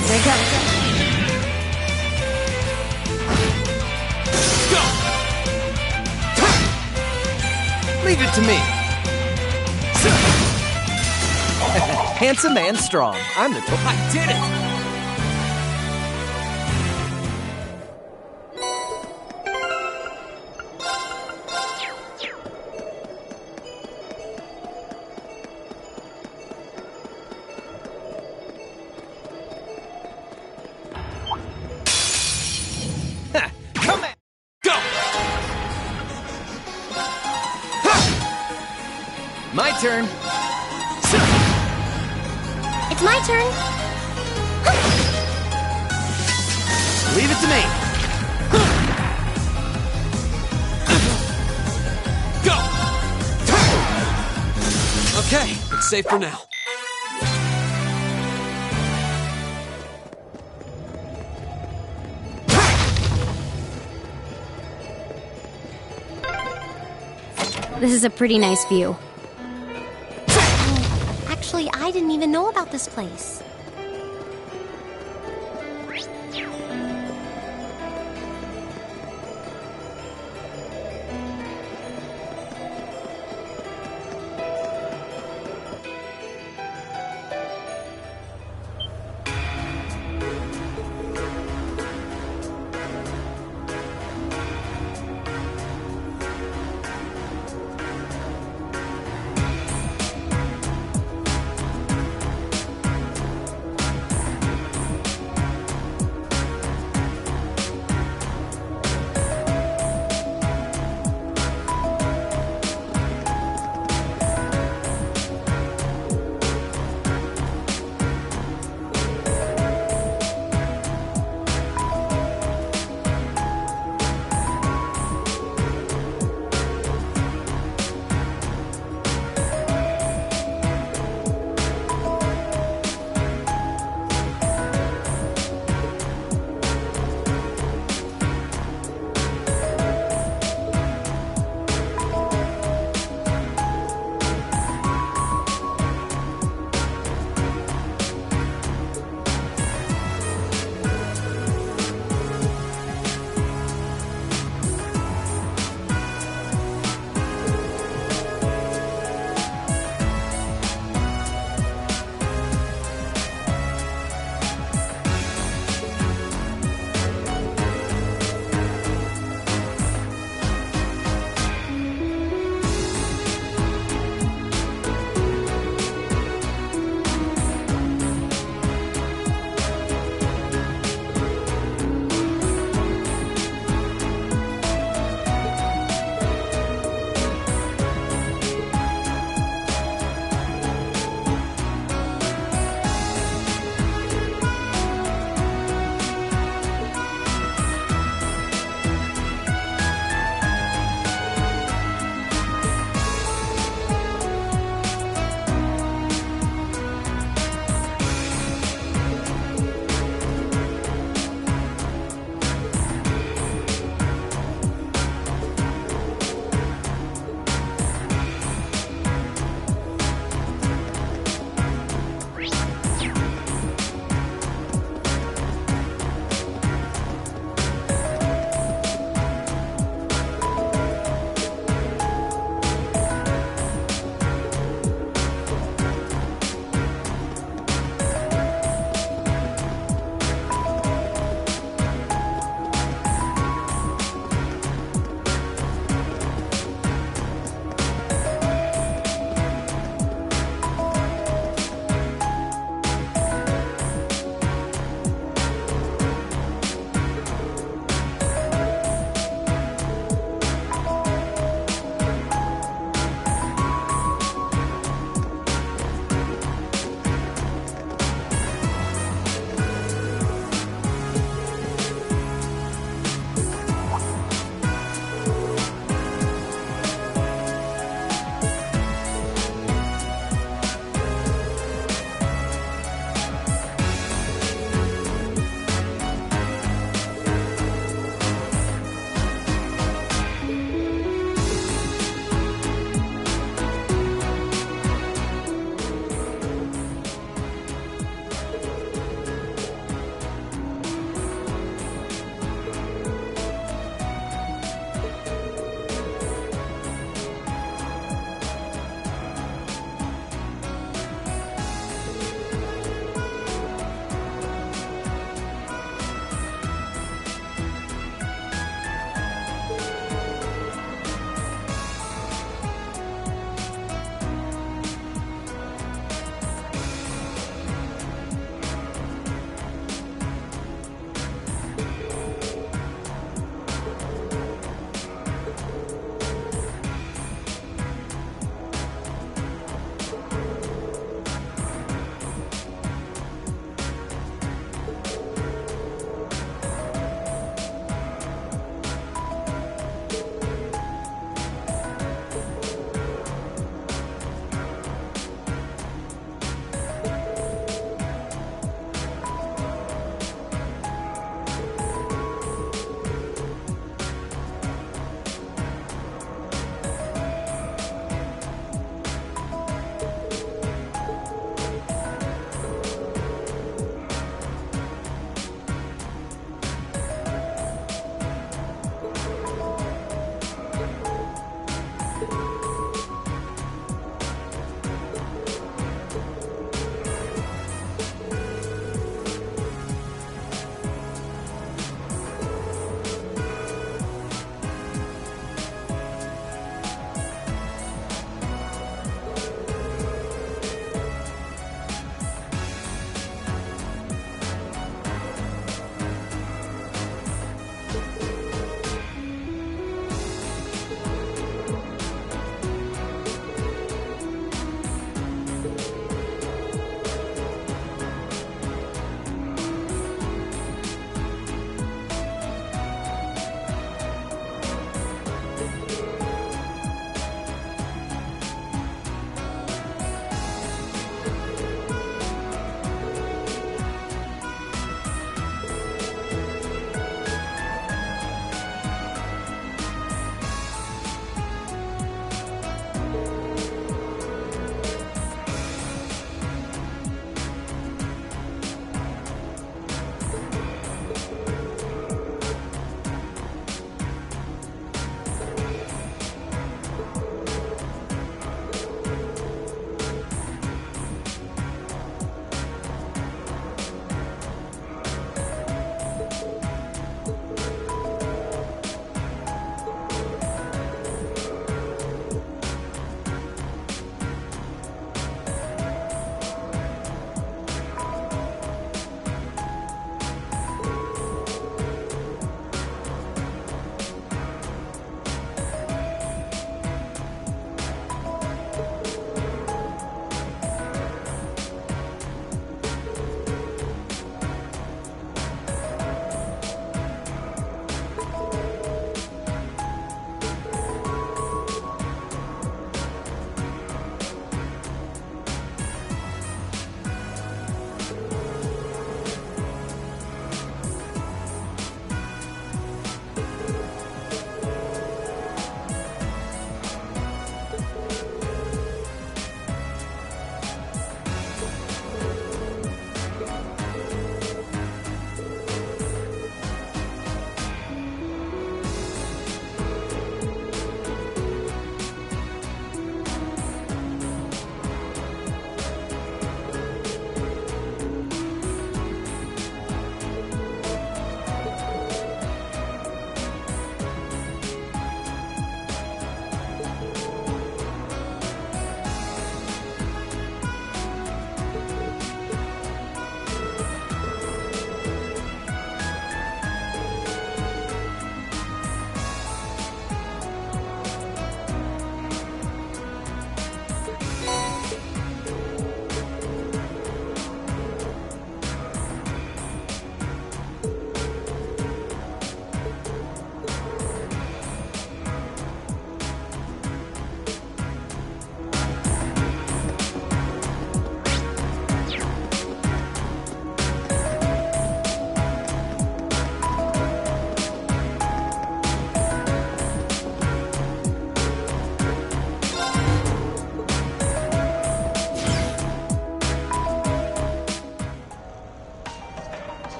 Here I go. Leave it to me. Handsome and strong. I'm the top. I did it! Come on. Go! My turn. It's my turn. Leave it to me. Go! Okay, it's safe for now. This is a pretty nice view. Actually, I didn't even know about this place.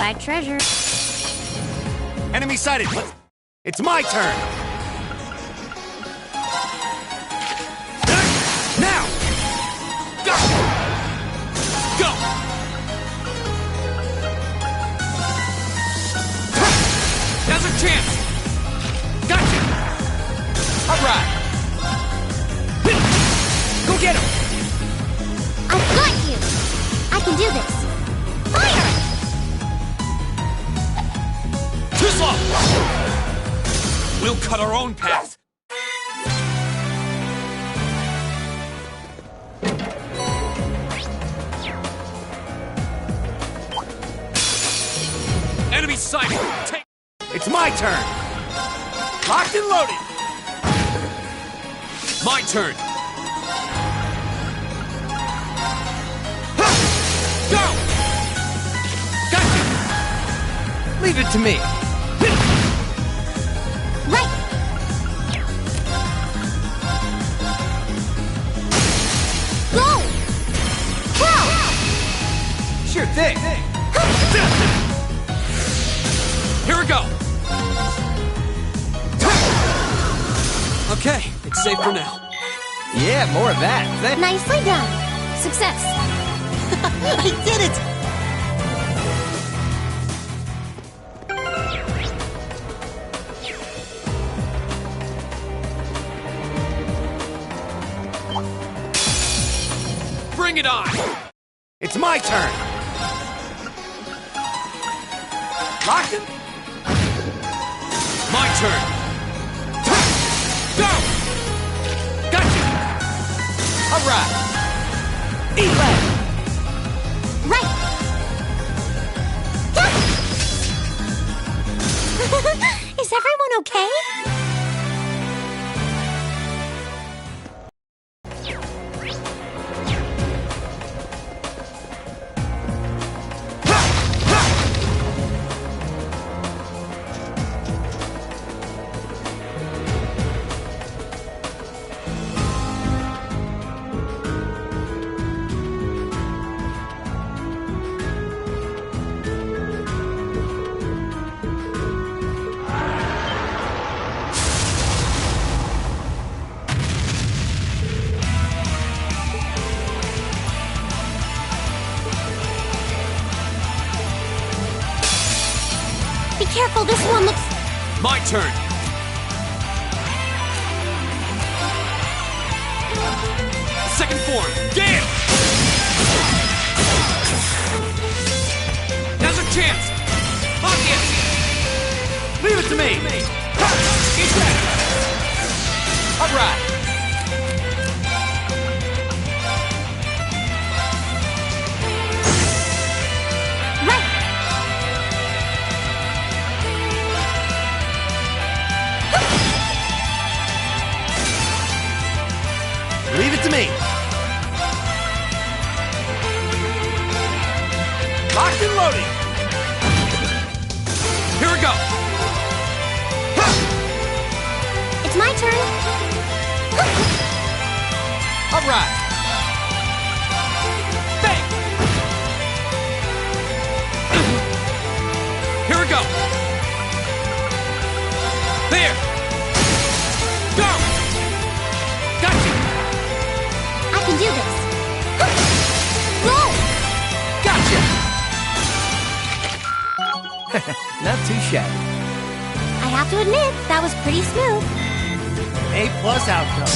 like treasure. Enemy sighted. It's my turn. Now! Go! Go! Now's our chance! Gotcha! Alright! Go get him! I've got you! I can do this! Fire! Too slow! We'll cut our own path! Enemy sighted! Take... It's my turn! Locked and loaded! My turn! Go! Gotcha! Leave it to me. Right! Go! Go! Sure thing. Here we go! Okay, it's safe for now. Yeah, more of that. Nicely done. Success. I did it! Bring it on! It's my turn! Locked in? My turn! Go! Gotcha! Alright! Eat lead! Right! Is everyone okay? Be careful, this one looks... My turn! Second form, get! Now's our chance! Lock in! Leave it to me! Eat that! Alright! Leave it to me! Locked and loaded! Here we go! It's my turn. Alright! Bang! Here we go! There! Go! Gotcha! I can do this. Go! Gotcha! Not too shabby. I have to admit, that was pretty smooth. A+ outcome.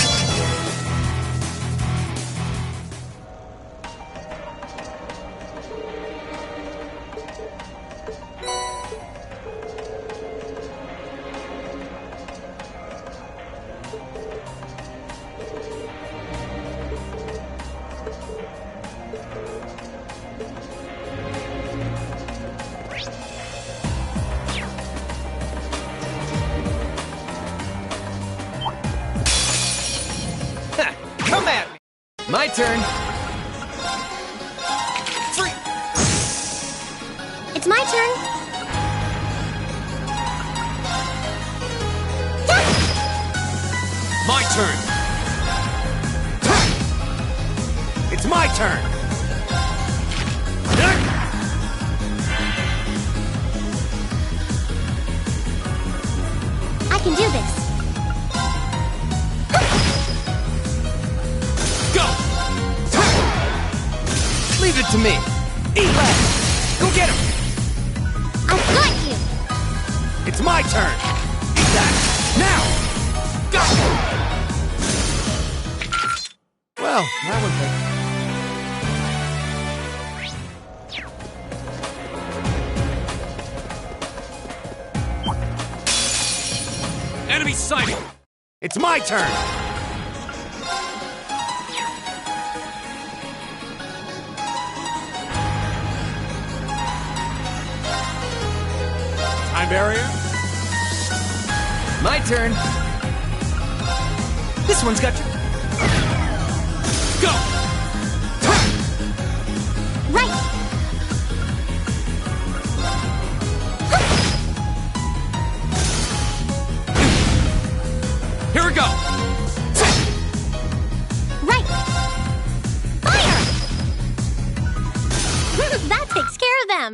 Come at me. My turn. Free! It's my turn. My turn! It's my turn! can do this. Go! Leave it to me. Eat lead. Go get him. I've got you. It's my turn. Eat that. Now. Go! Well, that one picked. Enemy sighted. It's my turn. Time barrier. My turn. This one's got you. Go! Right! Here we go! Right! Fire! That takes care of them!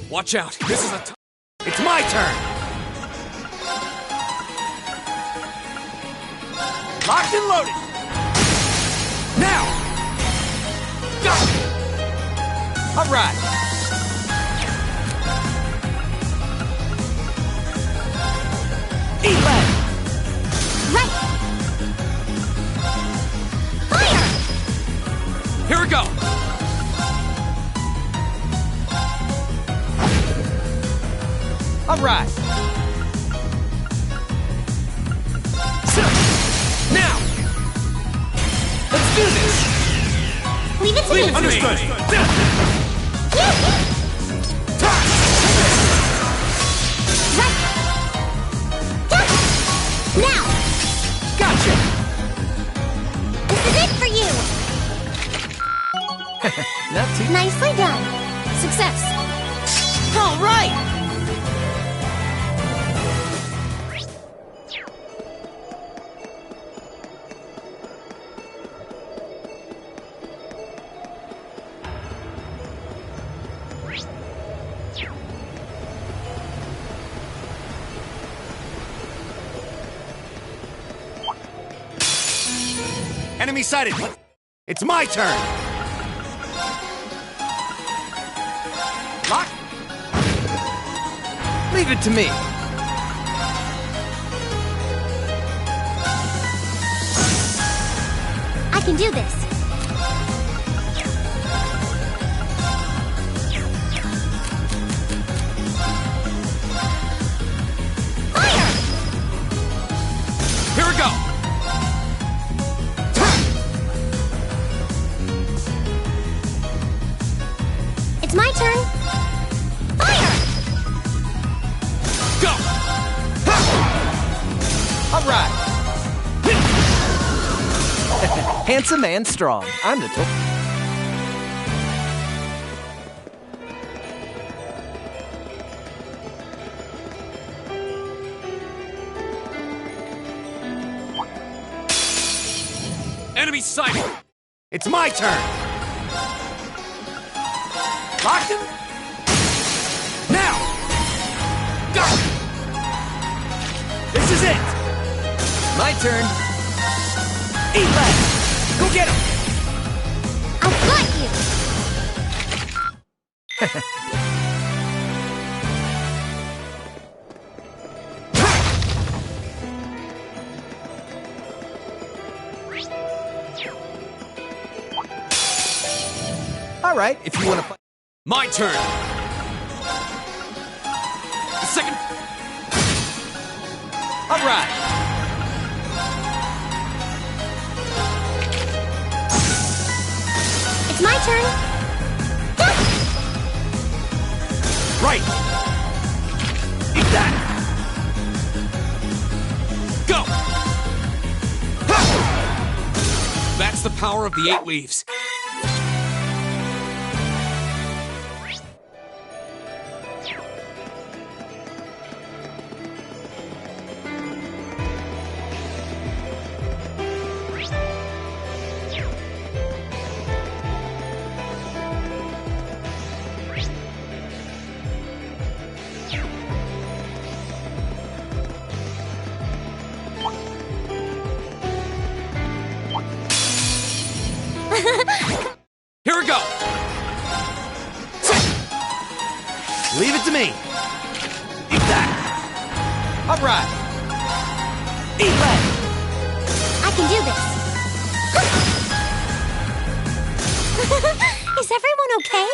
Watch out! This is It's my turn! Locked and loaded! Now! Go! Alright! Eat lead! Right! Fire! Here we go! Alright! Now! Let's do this! Leave it to me! Understood! Right! Now! Gotcha! This is it for you! Not too... Nicely done! Success! All right! Enemy sighted! It's my turn! Lock! Leave it to me! I can do this! Fire! Here we go! It's my turn! Fire! Go! All right! Handsome and strong. I'm the Enemy sighted! It's my turn! Locked him? Now! Go! This is it! My turn. Eat lead! Go get him! I'll got you! All right, if you want to fight. My turn! The second... All right. It's my turn. Right. Eat that. Go! That's the power of the 8 leaves. Here we go! Leave it to me! Eat that. All right. Eat that. I can do this. Is everyone okay?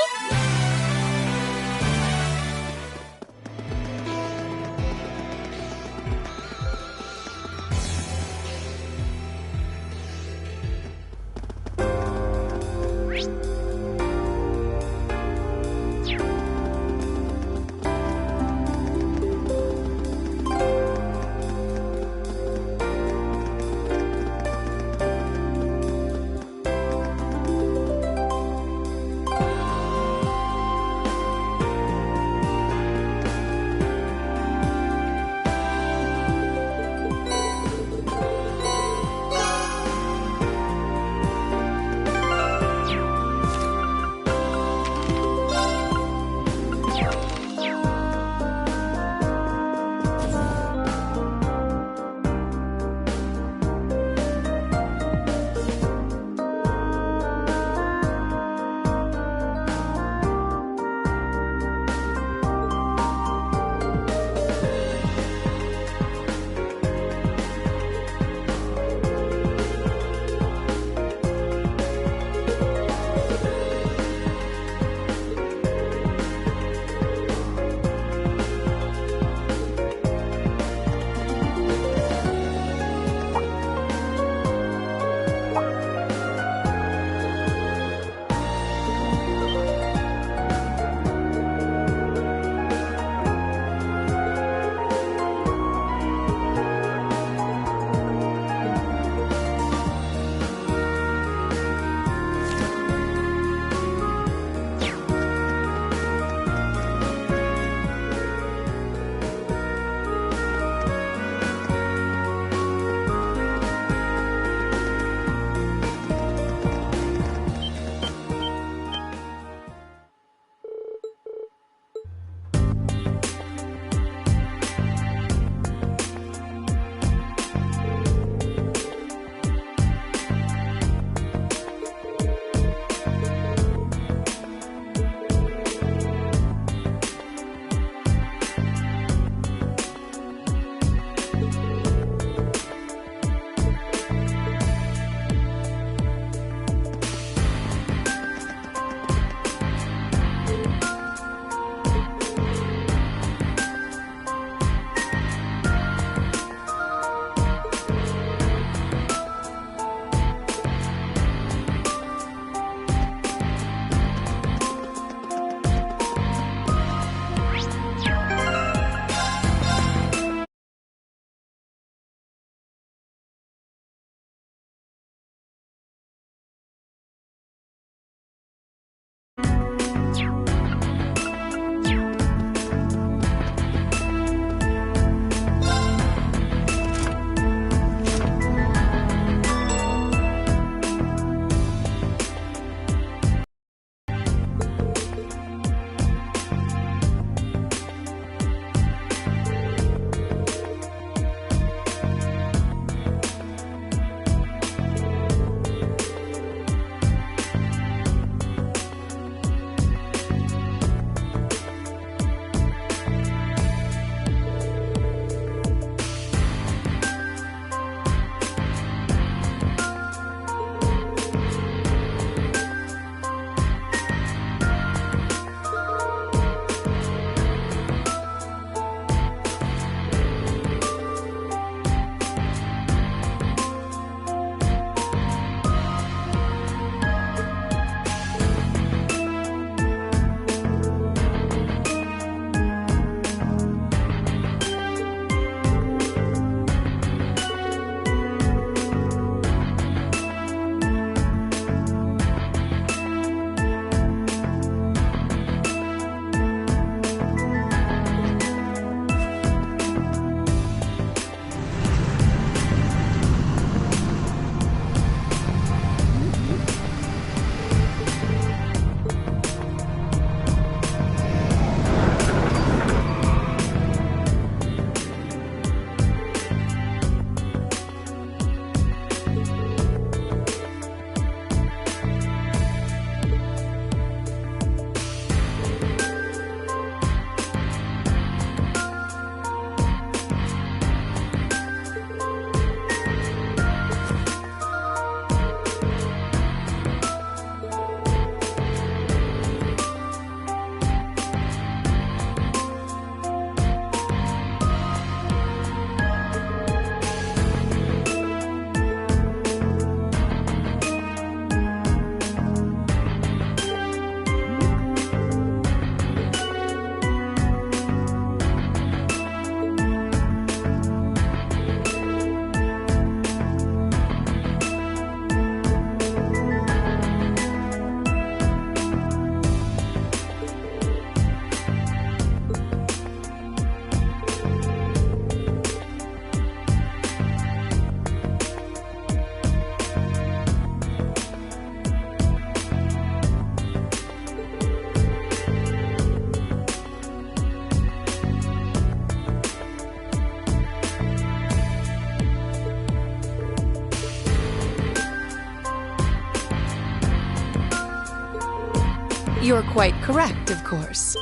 You're quite correct, of course.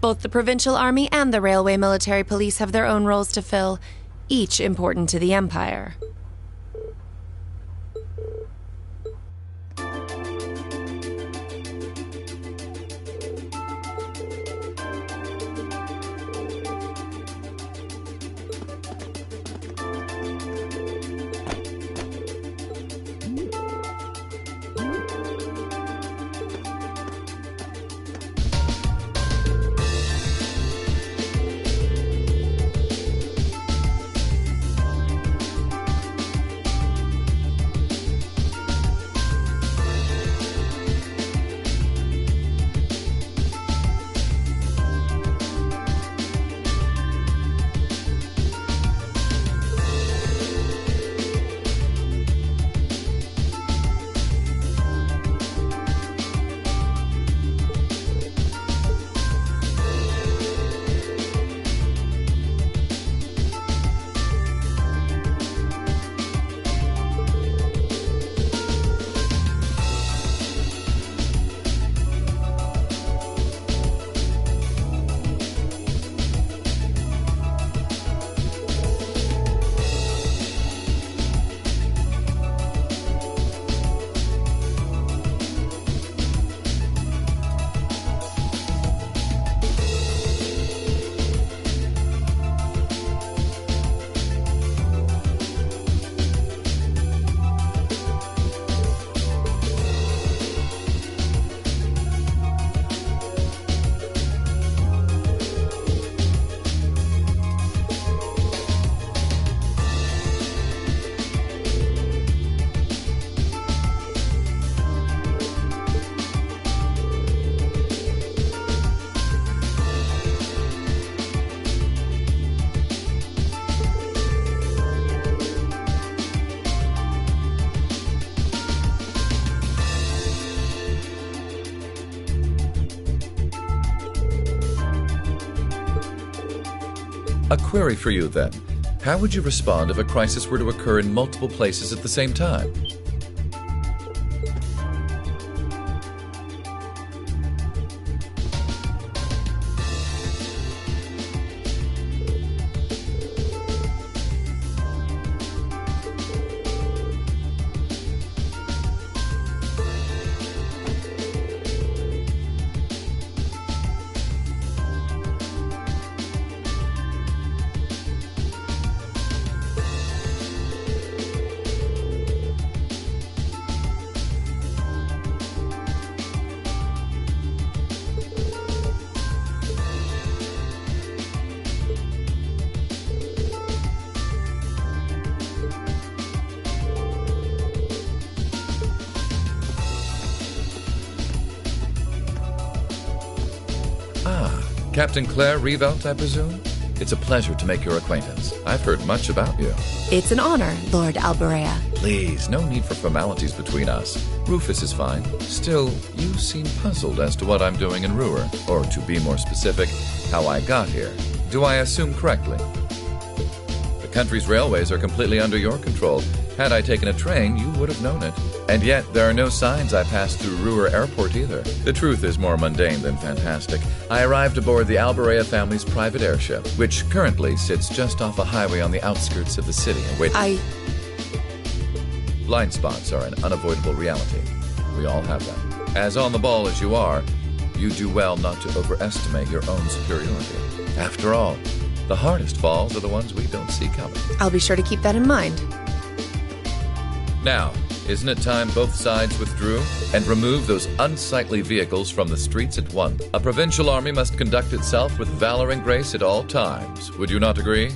Both the Provincial Army and the Railway Military Police have their own roles to fill, each important to the Empire. A query for you, then. How would you respond if a crisis were to occur in multiple places at the same time? Captain Claire Revelt, I presume? It's a pleasure to make your acquaintance. I've heard much about you. It's an honor, Lord Alberea. Please, no need for formalities between us. Rufus is fine. Still, you seem puzzled as to what I'm doing in Ruhr, or to be more specific, how I got here. Do I assume correctly? The country's railways are completely under your control. Had I taken a train, you would have known it. And yet, there are no signs I passed through Ruhr Airport either. The truth is more mundane than fantastic. I arrived aboard the Alberea family's private airship, which currently sits just off a highway on the outskirts of the city. Blind spots are an unavoidable reality. We all have them. As on the ball as you are, you do well not to overestimate your own superiority. After all, the hardest falls are the ones we don't see coming. I'll be sure to keep that in mind. Now, isn't it time both sides withdrew and removed those unsightly vehicles from the streets at once? A provincial army must conduct itself with valor and grace at all times. Would you not agree?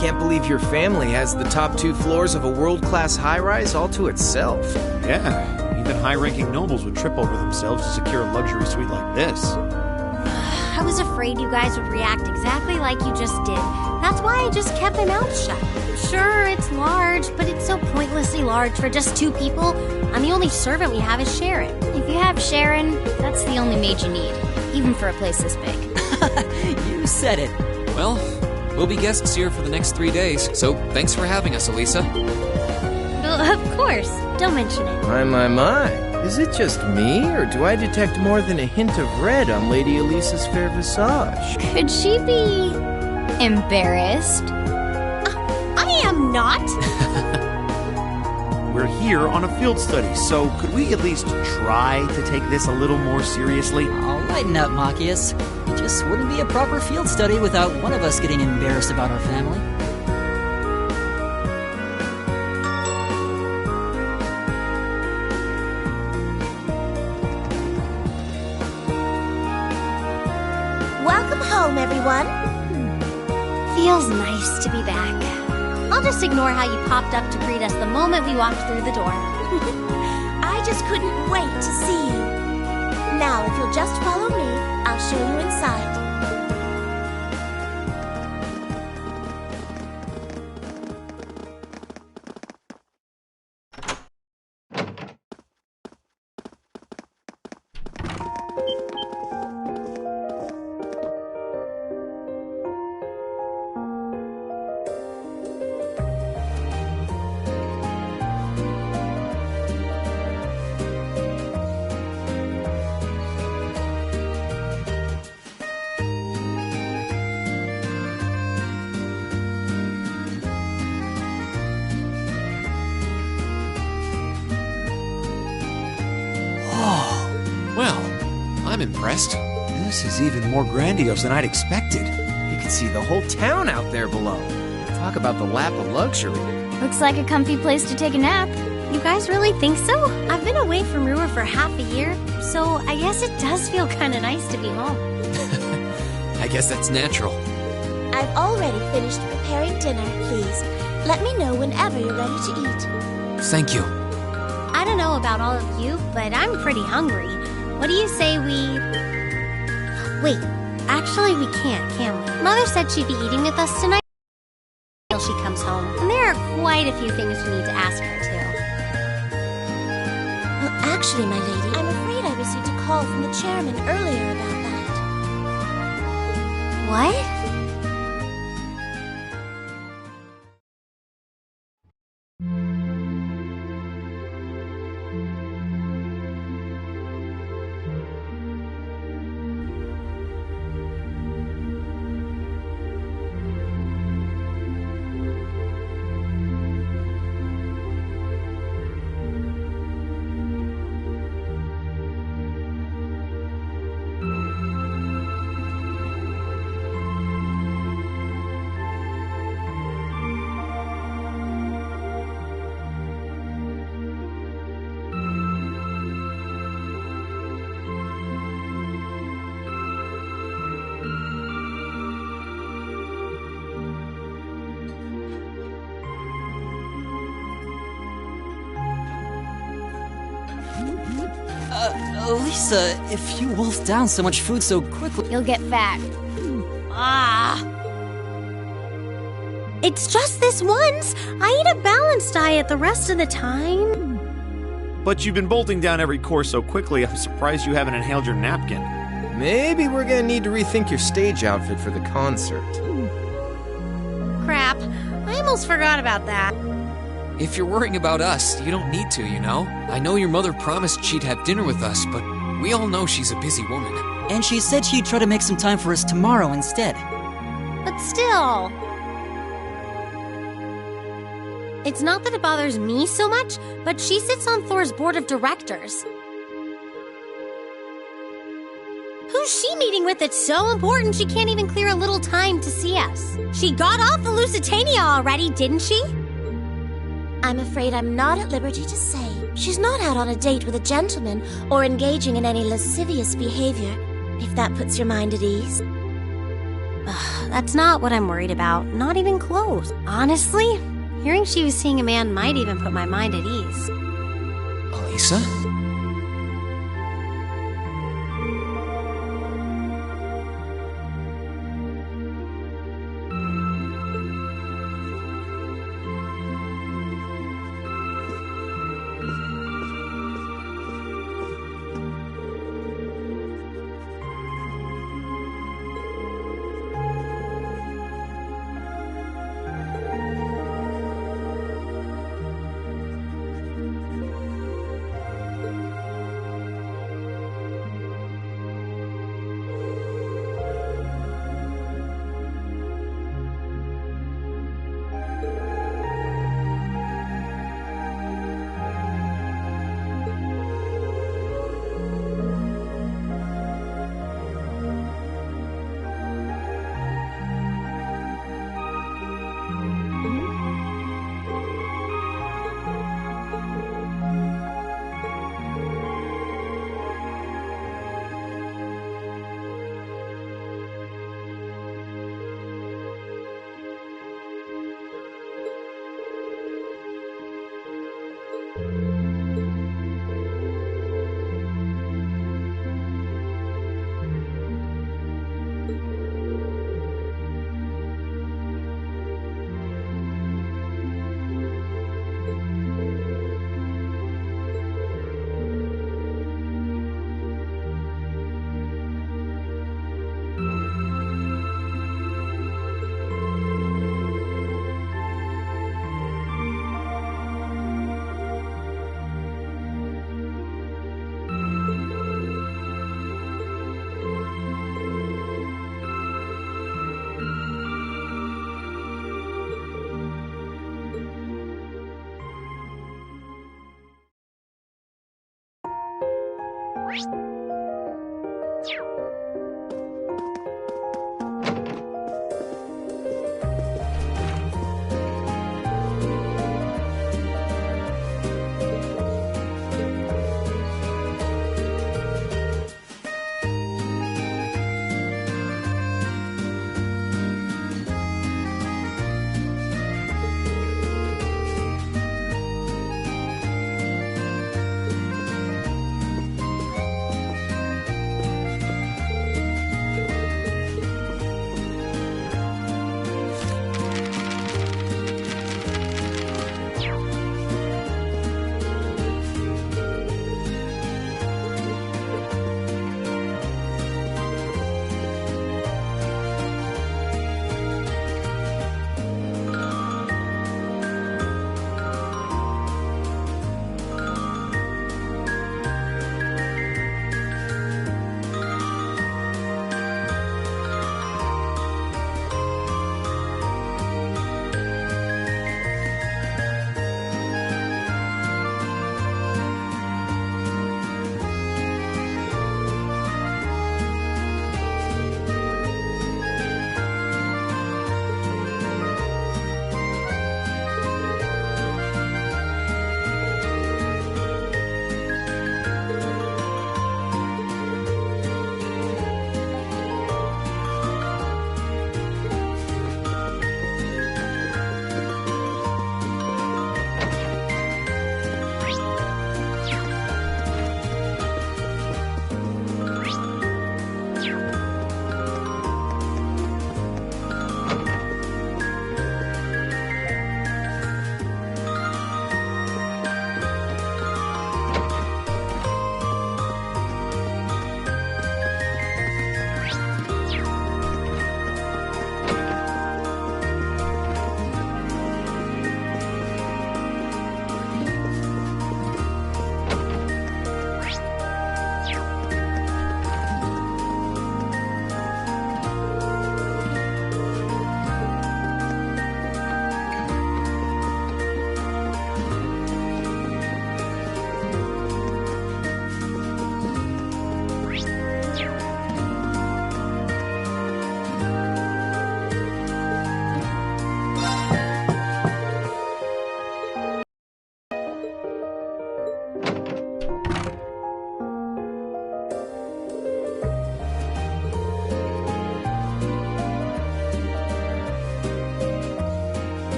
Can't believe your family has the top 2 floors of a world-class high-rise all to itself. Yeah, even high-ranking nobles would trip over themselves to secure a luxury suite like this. I was afraid you guys would react exactly like you just did. That's why I just kept my mouth shut. Sure, it's large, but it's so pointlessly large for just 2 people. And the only servant we have is Sharon. If you have Sharon, that's the only maid you need, even for a place this big. You said it. Well, we'll be guests here for the next 3 days, so thanks for having us, Elisa. Of course. Don't mention it. My. Is it just me, or do I detect more than a hint of red on Lady Elisa's fair visage? Could she be embarrassed? I am not. We're here on a field study, so could we at least try to take this a little more seriously? Oh, lighten up, Machias. It just wouldn't be a proper field study without one of us getting embarrassed about our family. Welcome home, everyone. Feels nice to be back. I'll just ignore how you popped up to greet us the moment we walked through the door. I just couldn't wait to see you. Now, if you'll just follow me, I'll show you inside. Well, I'm impressed. This is even more grandiose than I'd expected. You can see the whole town out there below. Talk about the lap of luxury. Looks like a comfy place to take a nap. You guys really think so? I've been away from Ruhr for half a year, so I guess it does feel kind of nice to be home. I guess that's natural. I've already finished preparing dinner, please. Let me know whenever you're ready to eat. Thank you. I don't know about all of you, but I'm pretty hungry. What do you say we... Wait, actually we can't, can we? Mother said she'd be eating with us tonight until she comes home. And there are quite a few things we need to ask her, too. Well, actually, my lady, I'm afraid I received a call from the chairman earlier about that. What? Lisa, if you wolf down so much food so quickly... You'll get fat. Ah! It's just this once. I eat a balanced diet the rest of the time. But you've been bolting down every course so quickly, I'm surprised you haven't inhaled your napkin. Maybe we're gonna need to rethink your stage outfit for the concert. Crap. I almost forgot about that. If you're worrying about us, you don't need to, you know? I know your mother promised she'd have dinner with us, but we all know she's a busy woman. And she said she'd try to make some time for us tomorrow instead. But still... It's not that it bothers me so much, but she sits on Thor's board of directors. Who's she meeting with that's so important she can't even clear a little time to see us? She got off the Lusitania already, didn't she? I'm afraid I'm not at liberty to say. She's not out on a date with a gentleman or engaging in any lascivious behavior, if that puts your mind at ease. That's not what I'm worried about. Not even close. Honestly, hearing she was seeing a man might even put my mind at ease. Elisa?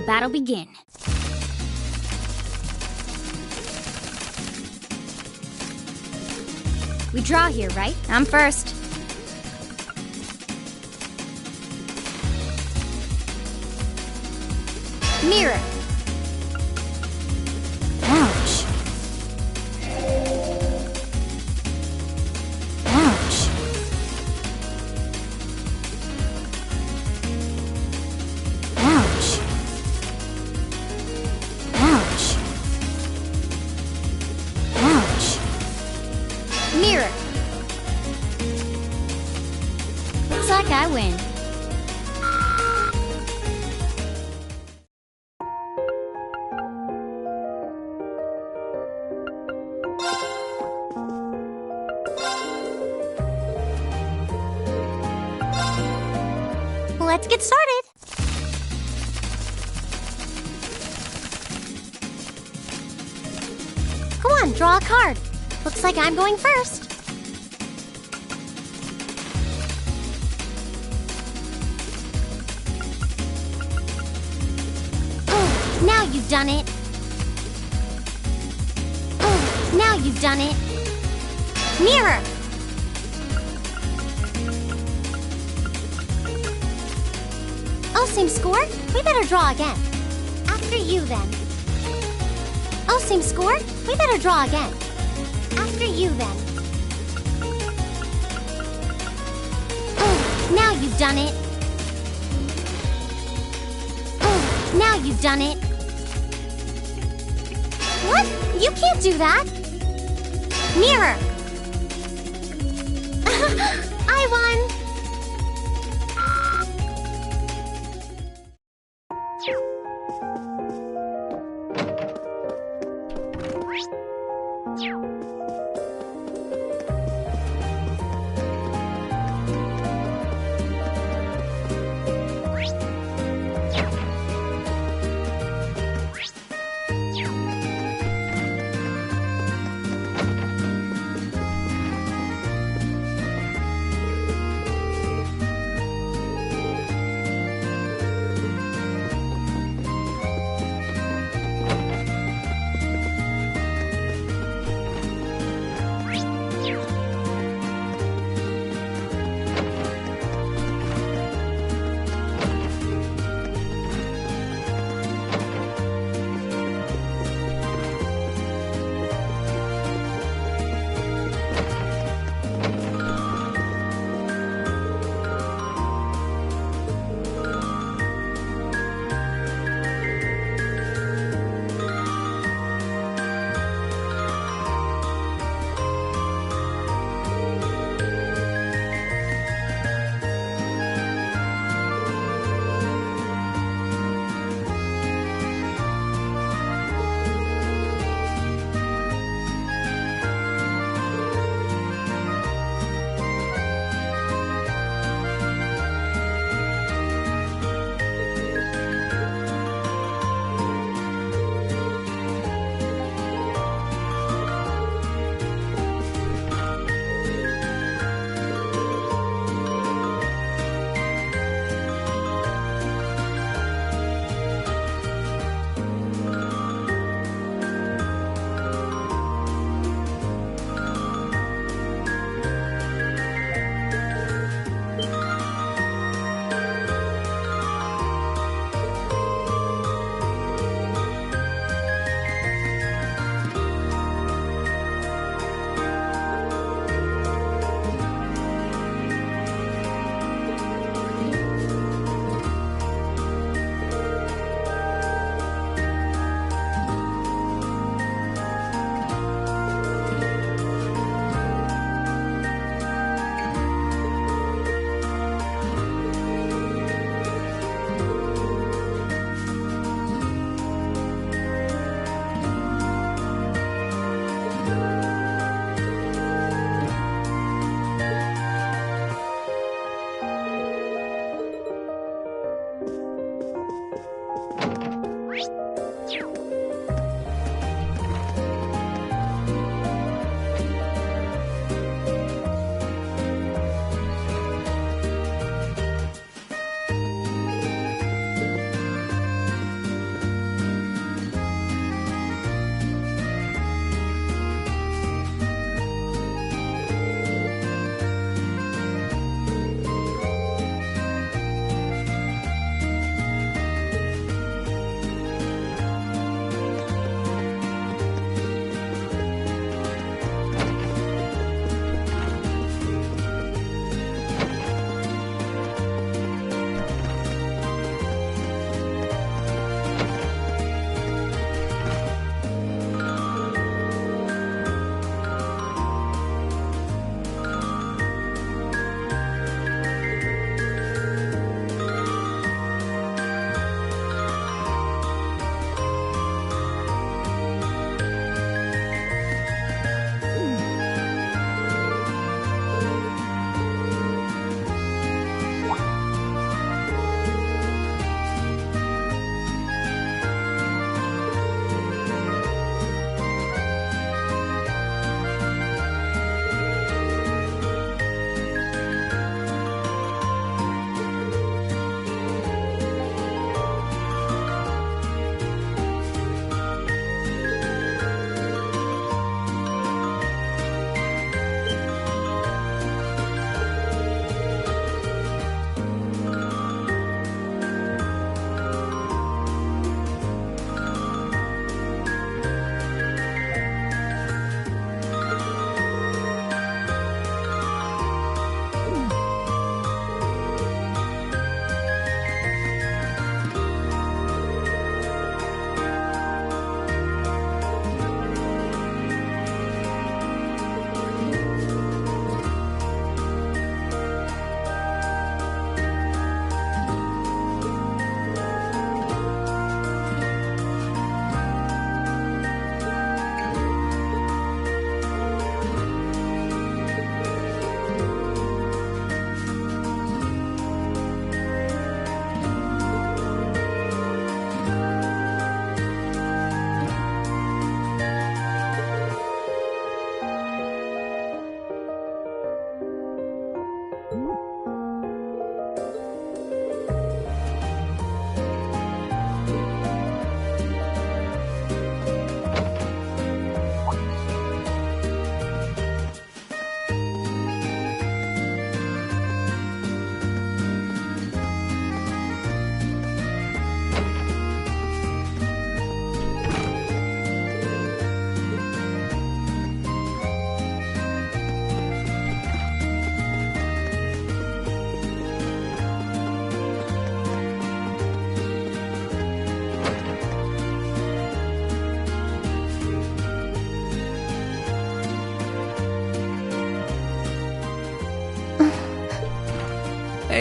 battle begin. We draw here, right? I'm first. Mirror. Ouch. Ouch. Ouch. Ouch. Ouch. Mirror. Looks like I win. Let's get started. Come on, draw a card. Looks like I'm going first. Oh, now you've done it. Oh, now you've done it. Mirror. Oh, same score? We better draw again. After you, then. Oh, same score? We better draw again. After you, then. Oh, now you've done it. Oh, now you've done it. What? You can't do that. Mirror. I won.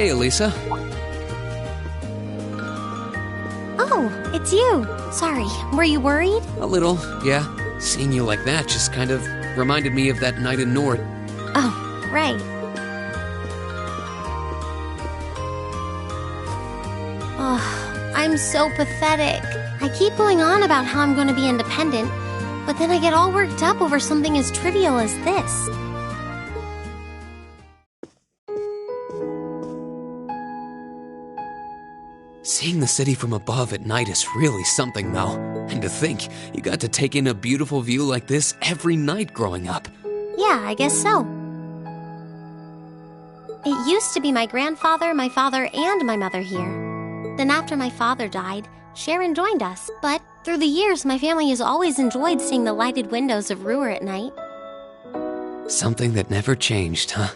Hey, Elisa. Oh, it's you. Sorry, were you worried? A little, yeah. Seeing you like that just kind of reminded me of that night in Nord. Oh, right. Oh, I'm so pathetic. I keep going on about how I'm going to be independent, but then I get all worked up over something as trivial as this. Seeing the city from above at night is really something, though. And to think, you got to take in a beautiful view like this every night growing up. Yeah, I guess so. It used to be my grandfather, my father, and my mother here. Then after my father died, Sharon joined us. But through the years, my family has always enjoyed seeing the lighted windows of Ruhr at night. Something that never changed, huh?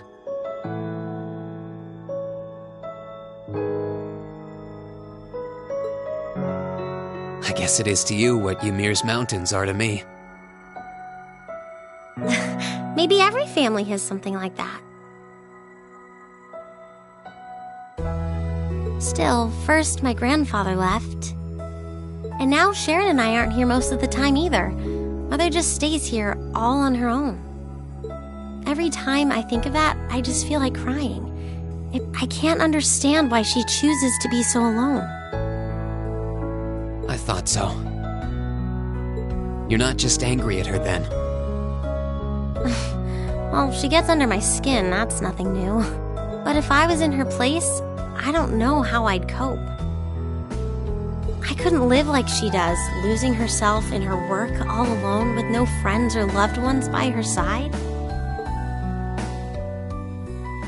I guess it is to you what Ymir's mountains are to me. Maybe every family has something like that. Still, first my grandfather left. And now Sharon and I aren't here most of the time either. Mother just stays here all on her own. Every time I think of that, I just feel like crying. I can't understand why she chooses to be so alone. I thought so. You're not just angry at her then. Well, she gets under my skin, that's nothing new. But if I was in her place, I don't know how I'd cope. I couldn't live like she does, losing herself in her work all alone with no friends or loved ones by her side.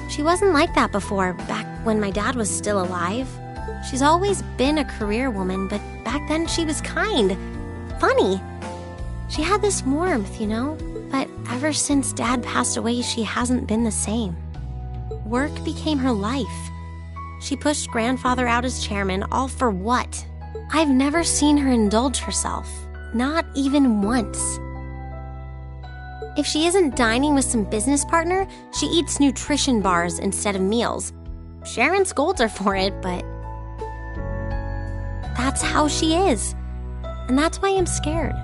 She wasn't like that before, back when my dad was still alive. She's always been a career woman, but back then she was kind, funny. She had this warmth, you know? But ever since Dad passed away, she hasn't been the same. Work became her life. She pushed Grandfather out as chairman, all for what? I've never seen her indulge herself, not even once. If she isn't dining with some business partner, she eats nutrition bars instead of meals. Sharon scolds her for it, but that's how she is. And that's why I'm scared.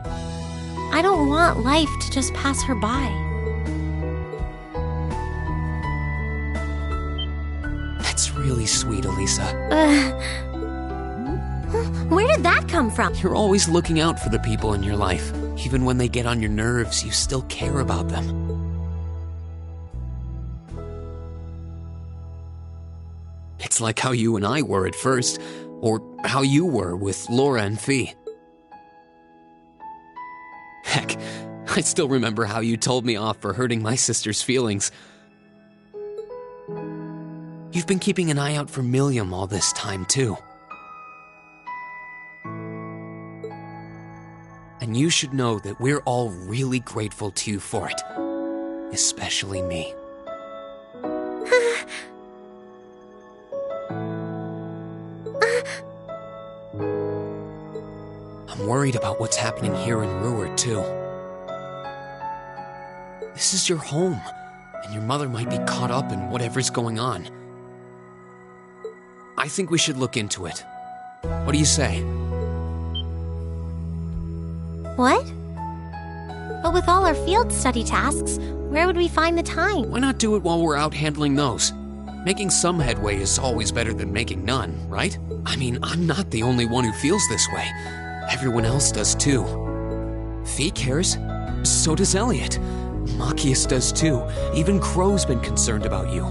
I don't want life to just pass her by. That's really sweet, Elisa. Where did that come from? You're always looking out for the people in your life. Even when they get on your nerves, you still care about them. It's like how you and I were at first, or how you were with Laura and Fee. Heck, I still remember how you told me off for hurting my sister's feelings. You've been keeping an eye out for Milliam all this time, too. And you should know that we're all really grateful to you for it. Especially me. I'm worried about what's happening here in Ruhr, too. This is your home, and your mother might be caught up in whatever's going on. I think we should look into it. What do you say? What? But with all our field study tasks, where would we find the time? Why not do it while we're out handling those? Making some headway is always better than making none, right? I mean, I'm not the only one who feels this way. Everyone else does too. Fee cares. So does Elliot. Machias does too. Even Crow's been concerned about you.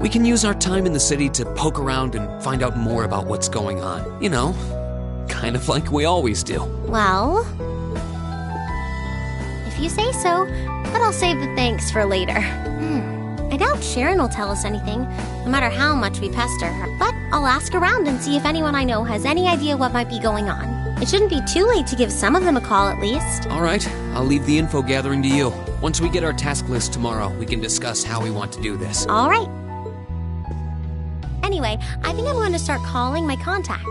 We can use our time in the city to poke around and find out more about what's going on. You know, kind of like we always do. Well, if you say so, but I'll save the thanks for later. I doubt Sharon will tell us anything, no matter how much we pester her. But I'll ask around and see if anyone I know has any idea what might be going on. It shouldn't be too late to give some of them a call at least. All right, I'll leave the info gathering to you. Once we get our task list tomorrow, we can discuss how we want to do this. All right. Anyway, I think I'm going to start calling my contact.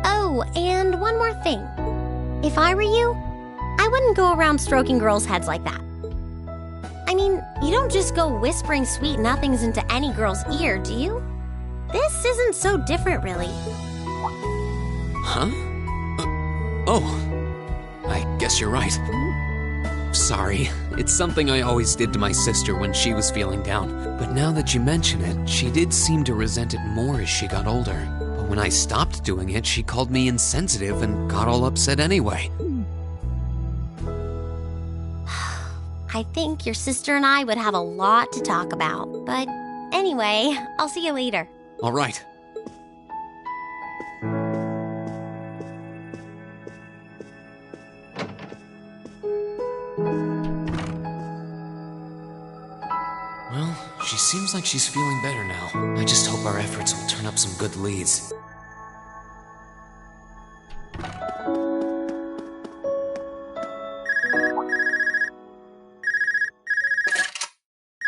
Oh, and one more thing. If I were you, I I wouldn't go around stroking girls' heads like that. I mean, you don't just go whispering sweet nothings into any girl's ear, do you? This isn't so different, really. Huh? I guess you're right. Sorry, it's something I always did to my sister when she was feeling down. But now that you mention it, she did seem to resent it more as she got older. But when I stopped doing it, she called me insensitive and got all upset anyway. I think your sister and I would have a lot to talk about. But anyway, I'll see you later. All right. Well, she seems like she's feeling better now. I just hope our efforts will turn up some good leads.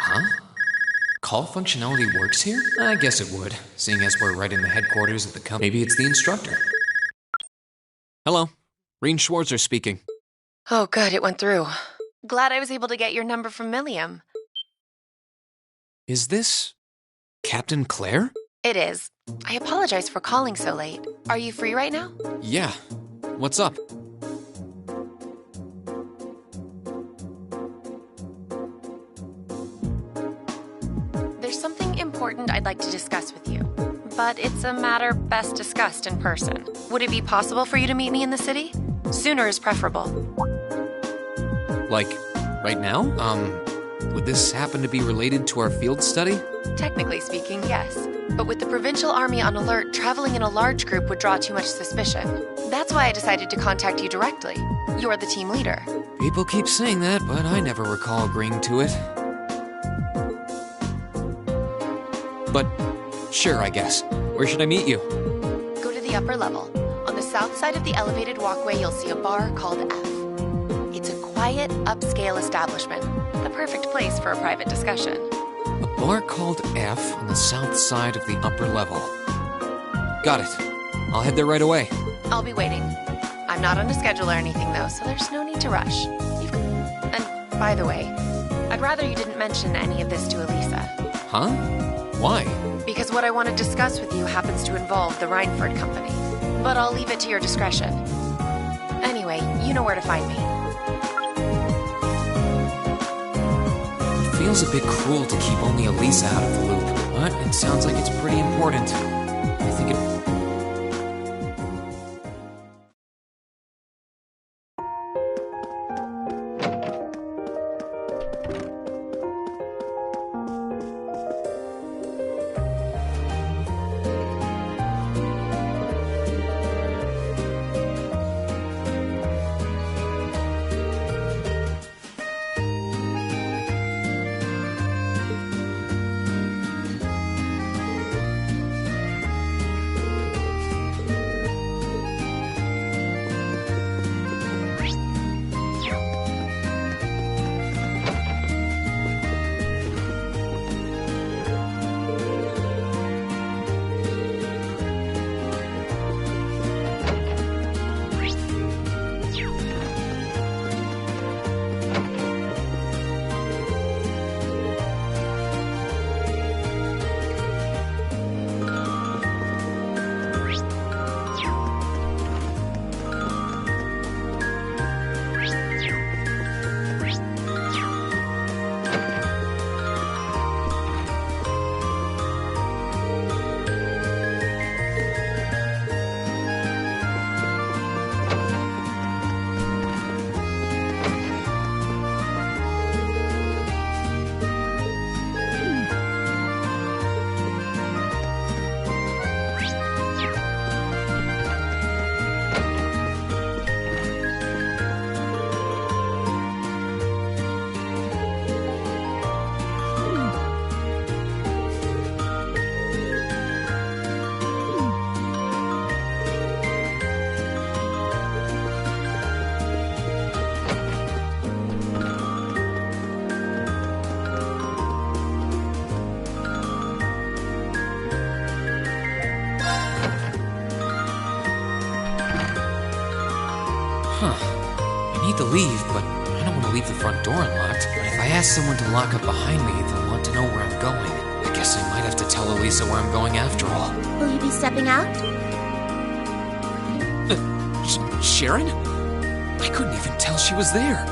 Huh? Call functionality works here? I guess it would, seeing as we're right in the headquarters of the company. Maybe it's the instructor. Hello, Reen Schwarzer speaking. Oh, good, it went through. Glad I was able to get your number from Milliam. Is this Captain Claire? It is. I apologize for calling so late. Are you free right now? Yeah. What's up? There's something important I'd like to discuss with you, but it's a matter best discussed in person. Would it be possible for you to meet me in the city? Sooner is preferable. Like, right now? Would this happen to be related to our field study? Technically speaking, yes. But with the provincial army on alert, traveling in a large group would draw too much suspicion. That's why I decided to contact you directly. You're the team leader. People keep saying that, but I never recall agreeing to it. But, sure, I guess. Where should I meet you? Go to the upper level. On the south side of the elevated walkway, you'll see a bar called F. It's a quiet, upscale establishment. The perfect place for a private discussion. A bar called F on the south side of the upper level. Got it. I'll head there right away. I'll be waiting. I'm not on a schedule or anything, though, so there's no need to rush. And, by the way, I'd rather you didn't mention any of this to Elisa. Huh? Why? Because what I want to discuss with you happens to involve the Reinford Company. But I'll leave it to your discretion. Anyway, you know where to find me. It feels a bit cruel to keep only Elisa out of the loop, but it sounds like it's pretty important. I think it... to leave, but I don't want to leave the front door unlocked. But if I ask someone to lock up behind me, they'll want to know where I'm going. I guess I might have to tell Elisa where I'm going after all. Will you be stepping out? Sharon? I couldn't even tell she was there.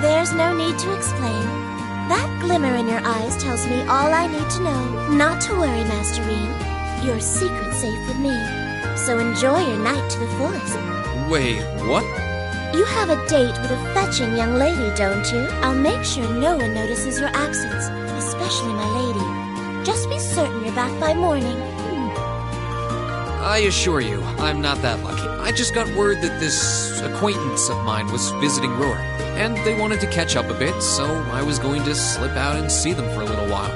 There's no need to explain. That glimmer in your eyes tells me all I need to know. Not to worry, Master Rean. Your secret's safe with me. So enjoy your night to the fullest. Wait, what? You have a date with a fetching young lady, don't you? I'll make sure no one notices your absence, especially my lady. Just be certain you're back by morning. I assure you, I'm not that lucky. I just got word that this acquaintance of mine was visiting Ruhr, and they wanted to catch up a bit, so I was going to slip out and see them for a little while.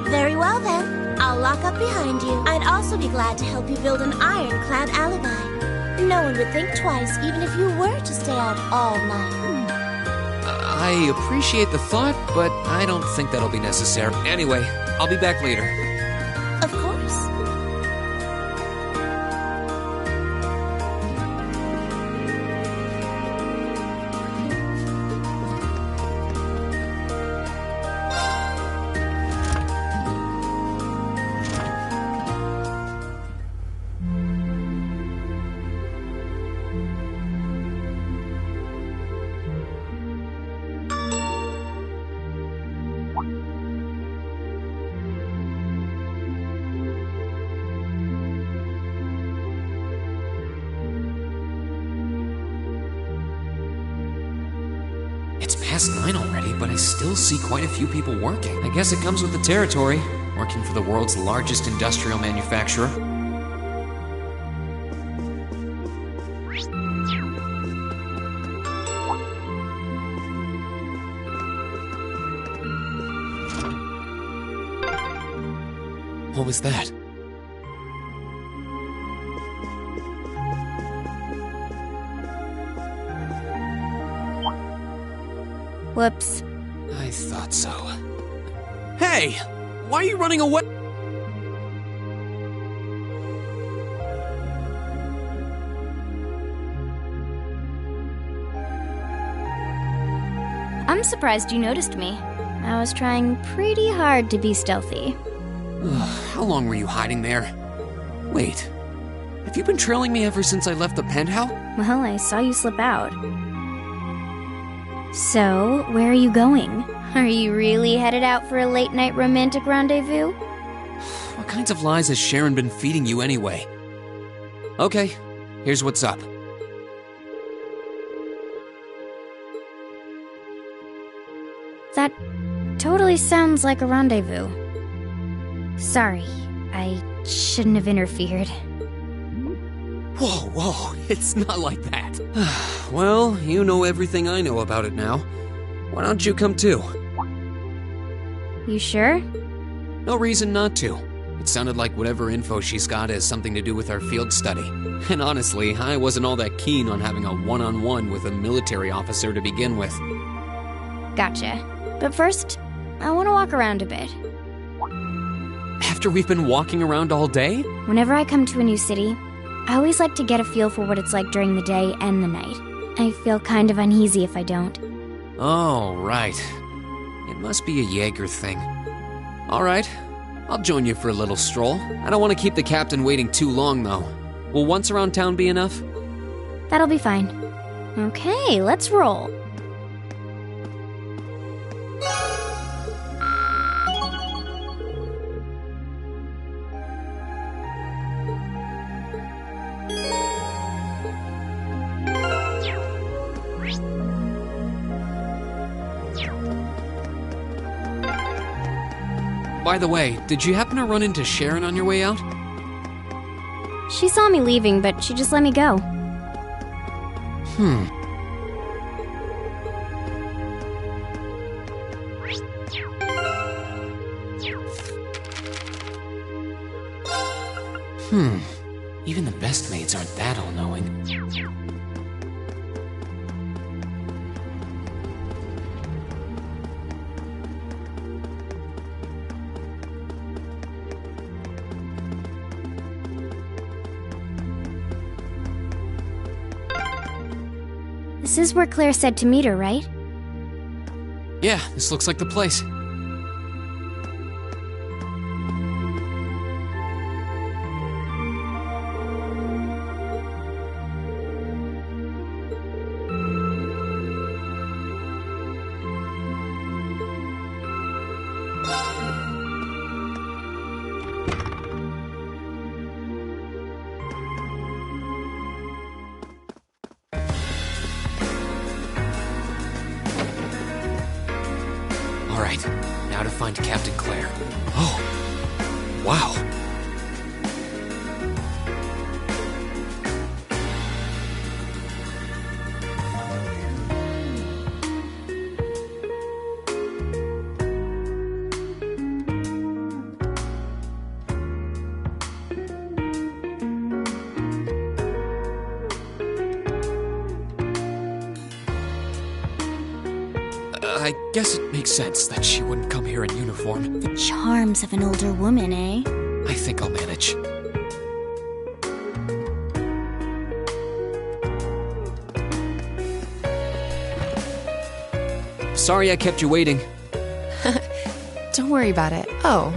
Very well then. I'll lock up behind you. I'd also be glad to help you build an ironclad alibi. No one would think twice, even if you were to stay out all night. I appreciate the thought, but I don't think that'll be necessary. Anyway, I'll be back later. Of course. It's past 9 already, but I still see quite a few people working. I guess it comes with the territory, working for the world's largest industrial manufacturer. What was that? Whoops. I thought so. Hey! Why are you running away? I'm surprised you noticed me. I was trying pretty hard to be stealthy. How long were you hiding there? Wait, have you been trailing me ever since I left the penthouse? Well, I saw you slip out. So, where are you going? Are you really headed out for a late-night romantic rendezvous? What kinds of lies has Sharon been feeding you anyway? Okay, here's what's up. That totally sounds like a rendezvous. Sorry, I shouldn't have interfered. Whoa, it's not like that. Well, you know everything I know about it now. Why don't you come too? You sure? No reason not to. It sounded like whatever info she's got has something to do with our field study. And honestly, I wasn't all that keen on having a one-on-one with a military officer to begin with. Gotcha. But first, I want to walk around a bit. After we've been walking around all day? Whenever I come to a new city, I always like to get a feel for what it's like during the day and the night. I feel kind of uneasy if I don't. Oh, right. It must be a Jaeger thing. All right, I'll join you for a little stroll. I don't want to keep the captain waiting too long, though. Will once around town be enough? That'll be fine. Okay, let's roll. By the way, did you happen to run into Sharon on your way out? She saw me leaving, but she just let me go. Even the best maids aren't that all-knowing. This is where Claire said to meet her, right? Yeah, this looks like the place. Alright, now to find Captain Claire. Oh, wow. I guess it makes sense that she wouldn't come here in uniform. The charms of an older woman, eh? I think I'll manage. Sorry I kept you waiting. Don't worry about it. Oh.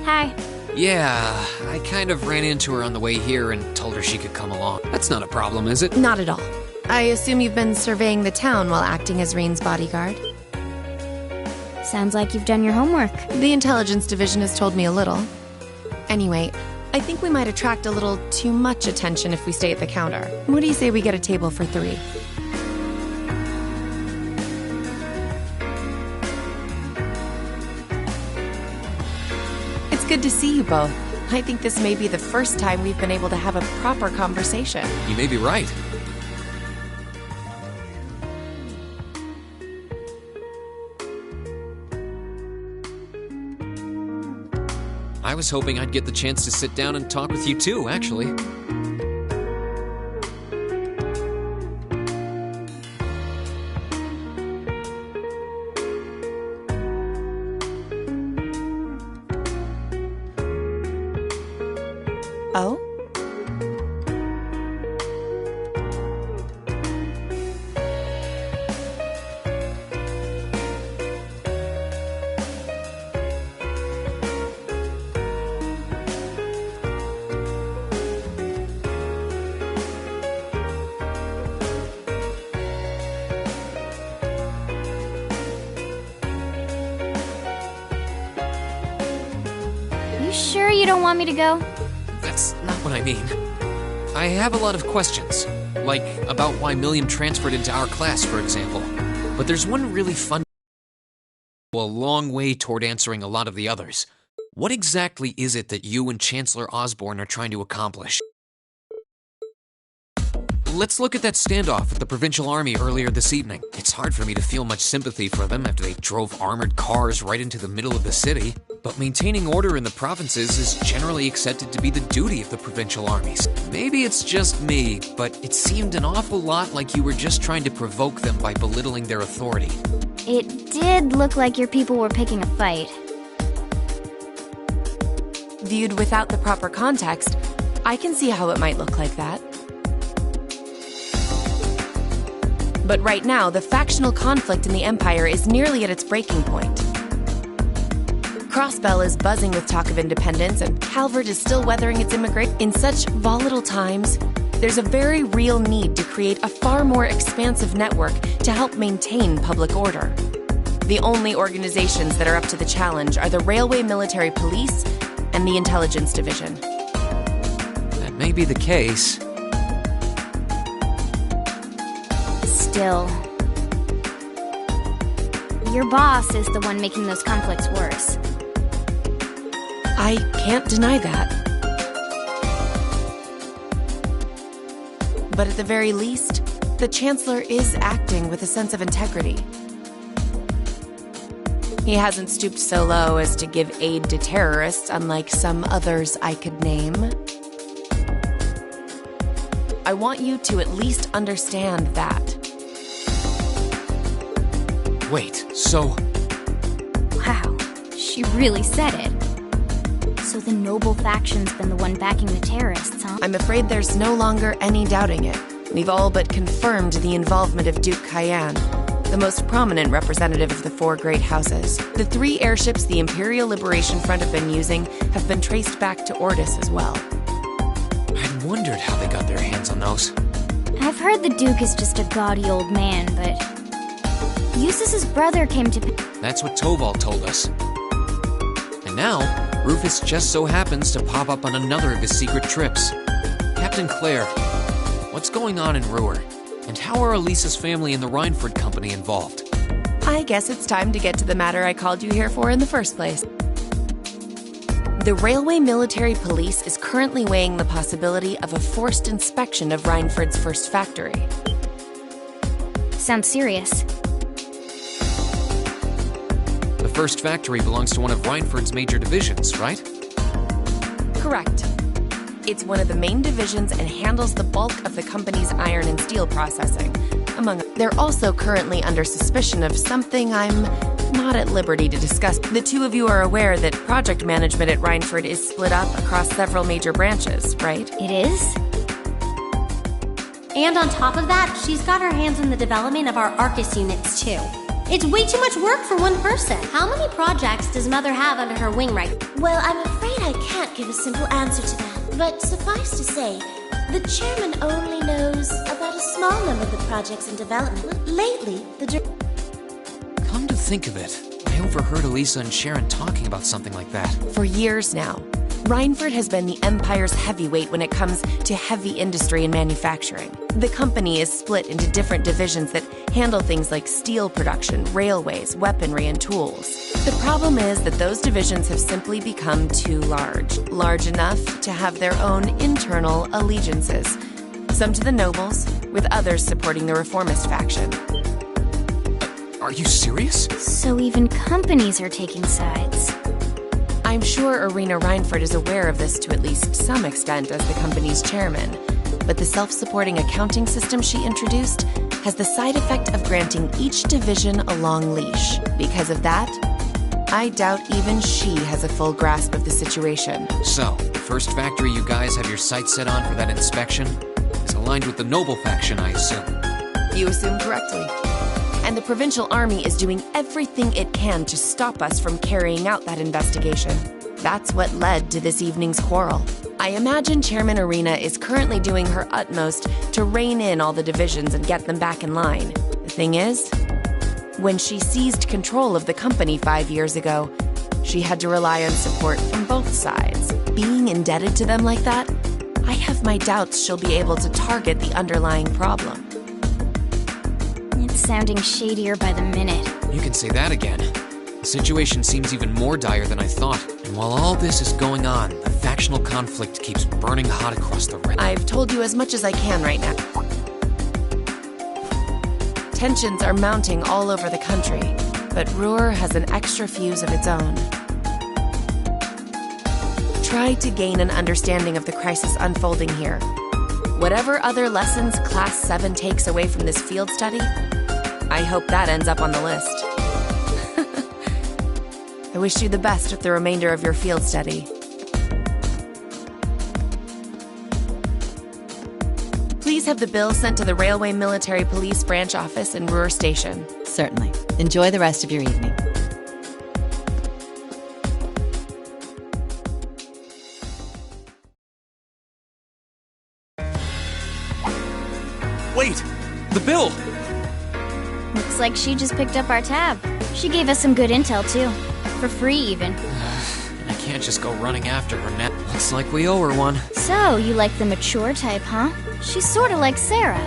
Hi. Yeah, I kind of ran into her on the way here and told her she could come along. That's not a problem, is it? Not at all. I assume you've been surveying the town while acting as Rain's bodyguard. Sounds like you've done your homework. The intelligence division has told me a little. Anyway, I think we might attract a little too much attention if we stay at the counter. What do you say we get a table for 3? It's good to see you both. I think this may be the first time we've been able to have a proper conversation. You may be right. I was hoping I'd get the chance to sit down and talk with you too, actually. Oh? You sure you don't want me to go? That's not what I mean. I have a lot of questions, like about why Milliam transferred into our class, for example. But there's one really fun, a long way toward answering a lot of the others. What exactly is it that you and Chancellor Osborne are trying to accomplish? Let's look at that standoff with the Provincial Army earlier this evening. It's hard for me to feel much sympathy for them after they drove armored cars right into the middle of the city. But maintaining order in the provinces is generally accepted to be the duty of the provincial armies. Maybe it's just me, but it seemed an awful lot like you were just trying to provoke them by belittling their authority. It did look like your people were picking a fight. Viewed without the proper context, I can see how it might look like that. But right now, the factional conflict in the Empire is nearly at its breaking point. Crossbell is buzzing with talk of independence, and Calvert is still weathering its immigration. In such volatile times, there's a very real need to create a far more expansive network to help maintain public order. The only organizations that are up to the challenge are the Railway Military Police and the Intelligence Division. That may be the case. Still, your boss is the one making those conflicts worse. I can't deny that. But at the very least, the Chancellor is acting with a sense of integrity. He hasn't stooped so low as to give aid to terrorists, unlike some others I could name. I want you to at least understand that. Wait, so... Wow, she really said it. So the noble faction's been the one backing the terrorists, huh? I'm afraid there's no longer any doubting it. We've all but confirmed the involvement of Duke Cayenne, the most prominent representative of the four great houses. The 3 airships the Imperial Liberation Front have been using have been traced back to Ordis as well. I'd wondered how they got their hands on those. I've heard the Duke is just a gaudy old man, but Eustace's brother came to... That's what Toval told us. And now, Rufus just so happens to pop up on another of his secret trips. Captain Claire, what's going on in Ruhr? And how are Elisa's family and the Rhineford Company involved? I guess it's time to get to the matter I called you here for in the first place. The Railway Military Police is currently weighing the possibility of a forced inspection of Rhineford's first factory. Sounds serious. The first factory belongs to one of Rhineford's major divisions, right? Correct. It's one of the main divisions and handles the bulk of the company's iron and steel processing. They're also currently under suspicion of something I'm not at liberty to discuss. The two of you are aware that project management at Rhineford is split up across several major branches, right? It is? And on top of that, she's got her hands in the development of our Arcus units, too. It's way too much work for one person. How many projects does Mother have under her wing right now? Well, I'm afraid I can't give a simple answer to that. But suffice to say, the chairman only knows about a small number of the projects in development. Lately, Come to think of it, I overheard Elisa and Sharon talking about something like that. For years now, Rhineford has been the Empire's heavyweight when it comes to heavy industry and manufacturing. The company is split into different divisions that handle things like steel production, railways, weaponry, and tools. The problem is that those divisions have simply become too large enough to have their own internal allegiances. Some to the nobles, with others supporting the reformist faction. Are you serious? So even companies are taking sides. I'm sure Irina Rhineford is aware of this to at least some extent as the company's chairman, but the self-supporting accounting system she introduced has the side effect of granting each division a long leash. Because of that, I doubt even she has a full grasp of the situation. So, the first factory you guys have your sights set on for that inspection is aligned with the noble faction, I assume. You assume correctly. And the provincial army is doing everything it can to stop us from carrying out that investigation. That's what led to this evening's quarrel. I imagine Chairman Irina is currently doing her utmost to rein in all the divisions and get them back in line. The thing is, when she seized control of the company 5 years ago, she had to rely on support from both sides. Being indebted to them like that, I have my doubts she'll be able to target the underlying problem. It's sounding shadier by the minute. You can say that again. The situation seems even more dire than I thought. And while all this is going on, the factional conflict keeps burning hot across the red. I've told you as much as I can right now. Tensions are mounting all over the country, but Ruhr has an extra fuse of its own. try to gain an understanding of the crisis unfolding here. Whatever other lessons Class 7 takes away from this field study, I hope that ends up on the list. I wish you the best with the remainder of your field study. Please have the bill sent to the Railway Military Police Branch Office in Ruhr Station. Certainly. Enjoy the rest of your evening. Wait! The bill! Looks like she just picked up our tab. She gave us some good intel, too. For free, even. I can't just go running after her now. Looks like we owe her one. So, you like the mature type, huh? She's sorta like Sarah.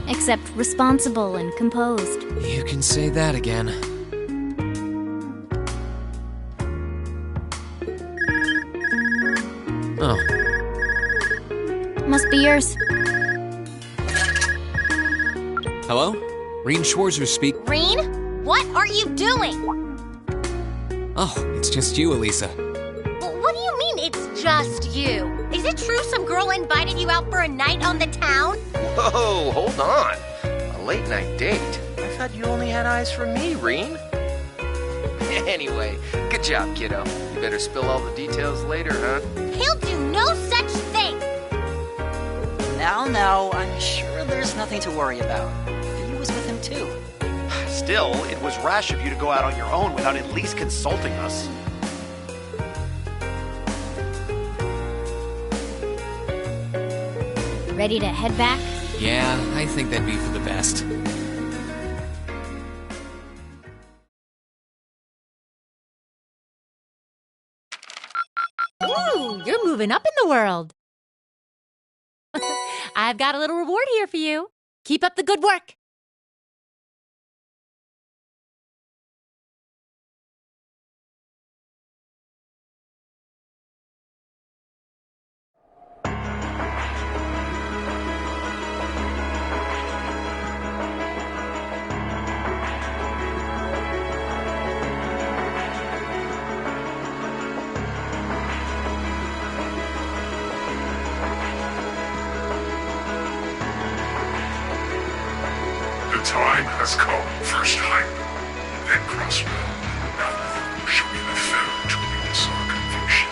Except responsible and composed. You can say that again. Oh. Must be yours. Hello? Reen Schwarzer speak. Reen? What are you doing? Oh, it's just you, Elisa. What do you mean, it's just you? Is it true some girl invited you out for a night on the town? Whoa, hold on. A late night date? I thought you only had eyes for me, Reen. Anyway, good job, kiddo. You better spill all the details later, huh? He'll do no such thing! Now, I'm sure there's nothing to worry about. He was with him too. Still, it was rash of you to go out on your own without at least consulting us. Ready to head back? Yeah, I think that'd be for the best. Ooh, you're moving up in the world. I've got a little reward here for you. Keep up the good work. The time has come. First hype, then crossroad. Now shall be the third to witness our conviction.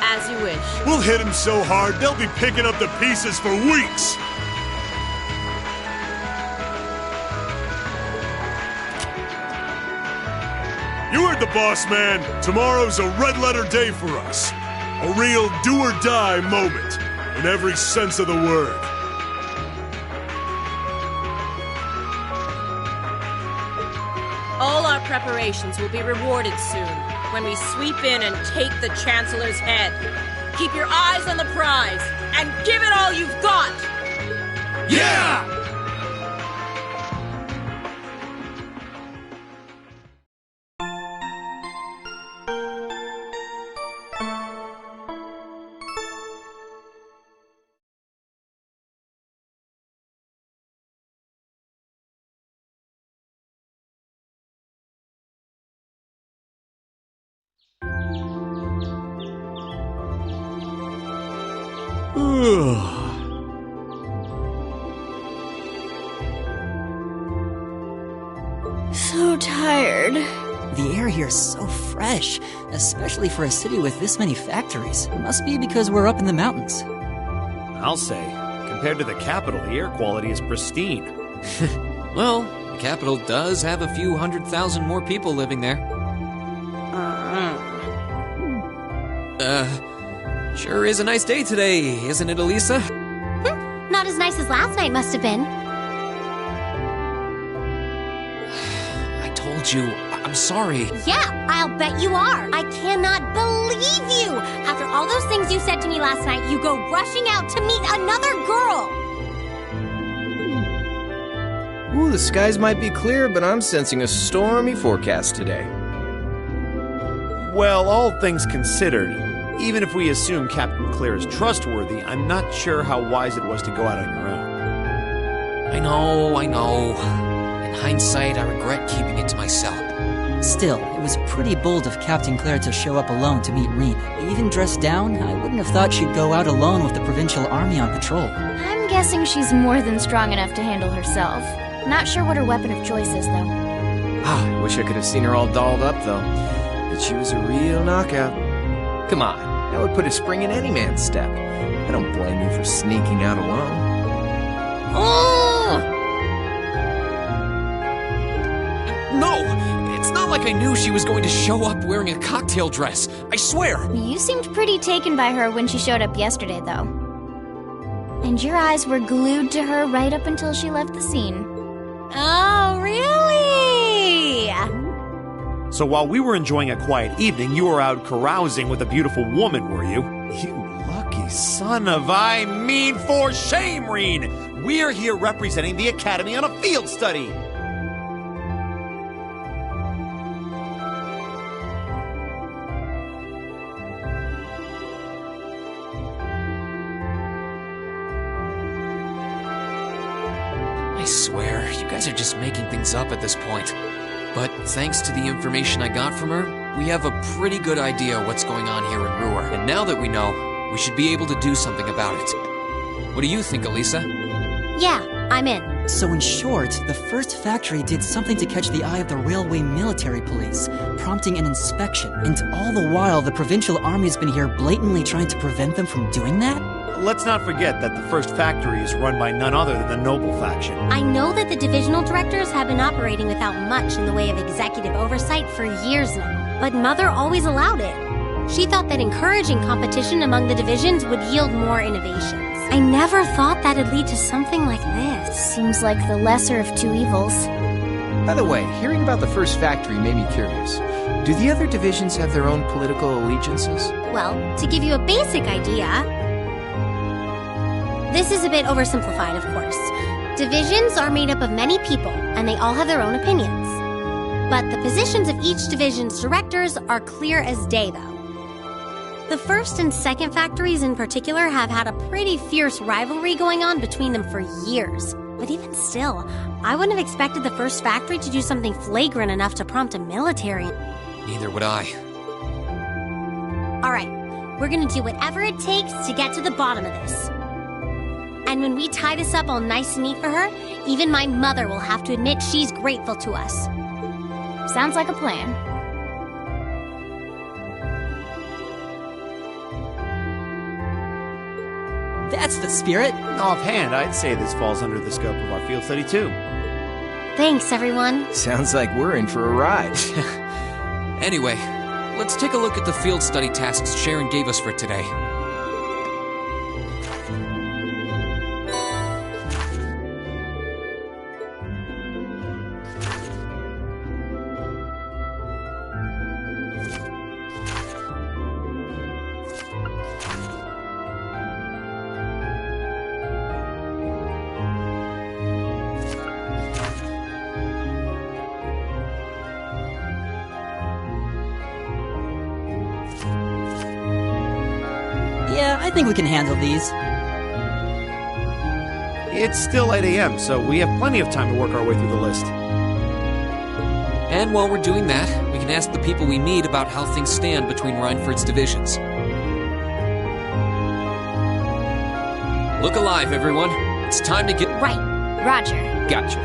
As you wish. We'll hit him so hard, they'll be picking up the pieces for weeks! You heard the boss, man. Tomorrow's a red-letter day for us. A real do-or-die moment, in every sense of the word. All our preparations will be rewarded soon, when we sweep in and take the Chancellor's head. Keep your eyes on the prize, and give it all you've got! Yeah! So tired. The air here is so fresh, especially for a city with this many factories. It must be because we're up in the mountains. I'll say, compared to the capital, the air quality is pristine. Well, the capital does have a few 100,000 more people living there. Sure is a nice day today, isn't it, Elisa? Not as nice as last night must have been. I told you, I'm sorry. Yeah, I'll bet you are. I cannot believe you! After all those things you said to me last night, you go rushing out to meet another girl! Ooh, the skies might be clear, but I'm sensing a stormy forecast today. Well, all things considered, even if we assume Captain Claire is trustworthy, I'm not sure how wise it was to go out on your own. I know. And hindsight, I regret keeping it to myself. Still, it was pretty bold of Captain Claire to show up alone to meet Reen. Even dressed down, I wouldn't have thought she'd go out alone with the Provincial Army on patrol. I'm guessing she's more than strong enough to handle herself. Not sure what her weapon of choice is, though. I wish I could have seen her all dolled up, though. But she was a real knockout. Come on, that would put a spring in any man's step. I don't blame you for sneaking out alone. Oh! No! It's not like I knew she was going to show up wearing a cocktail dress. I swear! You seemed pretty taken by her when she showed up yesterday, though. And your eyes were glued to her right up until she left the scene. Oh, really? So while we were enjoying a quiet evening, you were out carousing with a beautiful woman, were you? You lucky son of for shame, Reen! We're here representing the Academy on a field study! I swear, you guys are just making things up at this point. But thanks to the information I got from her, we have a pretty good idea what's going on here in Ruhr. And now that we know, we should be able to do something about it. What do you think, Elisa? Yeah, I'm in. So in short, the first factory did something to catch the eye of the railway military police, prompting an inspection. And all the while, the Provincial Army's been here blatantly trying to prevent them from doing that? Let's not forget that the first factory is run by none other than the Noble faction. I know that the divisional directors have been operating without much in the way of executive oversight for years now, but Mother always allowed it. She thought that encouraging competition among the divisions would yield more innovations. I never thought that'd lead to something like this. Seems like the lesser of two evils. By the way, hearing about the first factory made me curious. Do the other divisions have their own political allegiances? Well, to give you a basic idea, this is a bit oversimplified, of course. Divisions are made up of many people, and they all have their own opinions. But the positions of each division's directors are clear as day, though. The first and second factories in particular have had a pretty fierce rivalry going on between them for years. But even still, I wouldn't have expected the first factory to do something flagrant enough to prompt a military. Neither would I. All right, we're gonna do whatever it takes to get to the bottom of this. And when we tie this up all nice and neat for her, even my mother will have to admit she's grateful to us. Sounds like a plan. That's the spirit. Offhand, I'd say this falls under the scope of our field study too. Thanks, everyone. Sounds like we're in for a ride. Anyway, let's take a look at the field study tasks Sharon gave us for today. Yeah, I think we can handle these. It's still 8 a.m., so we have plenty of time to work our way through the list. And while we're doing that, we can ask the people we meet about how things stand between Reinford's divisions. Look alive, everyone. It's time to get... Right. Roger. Gotcha.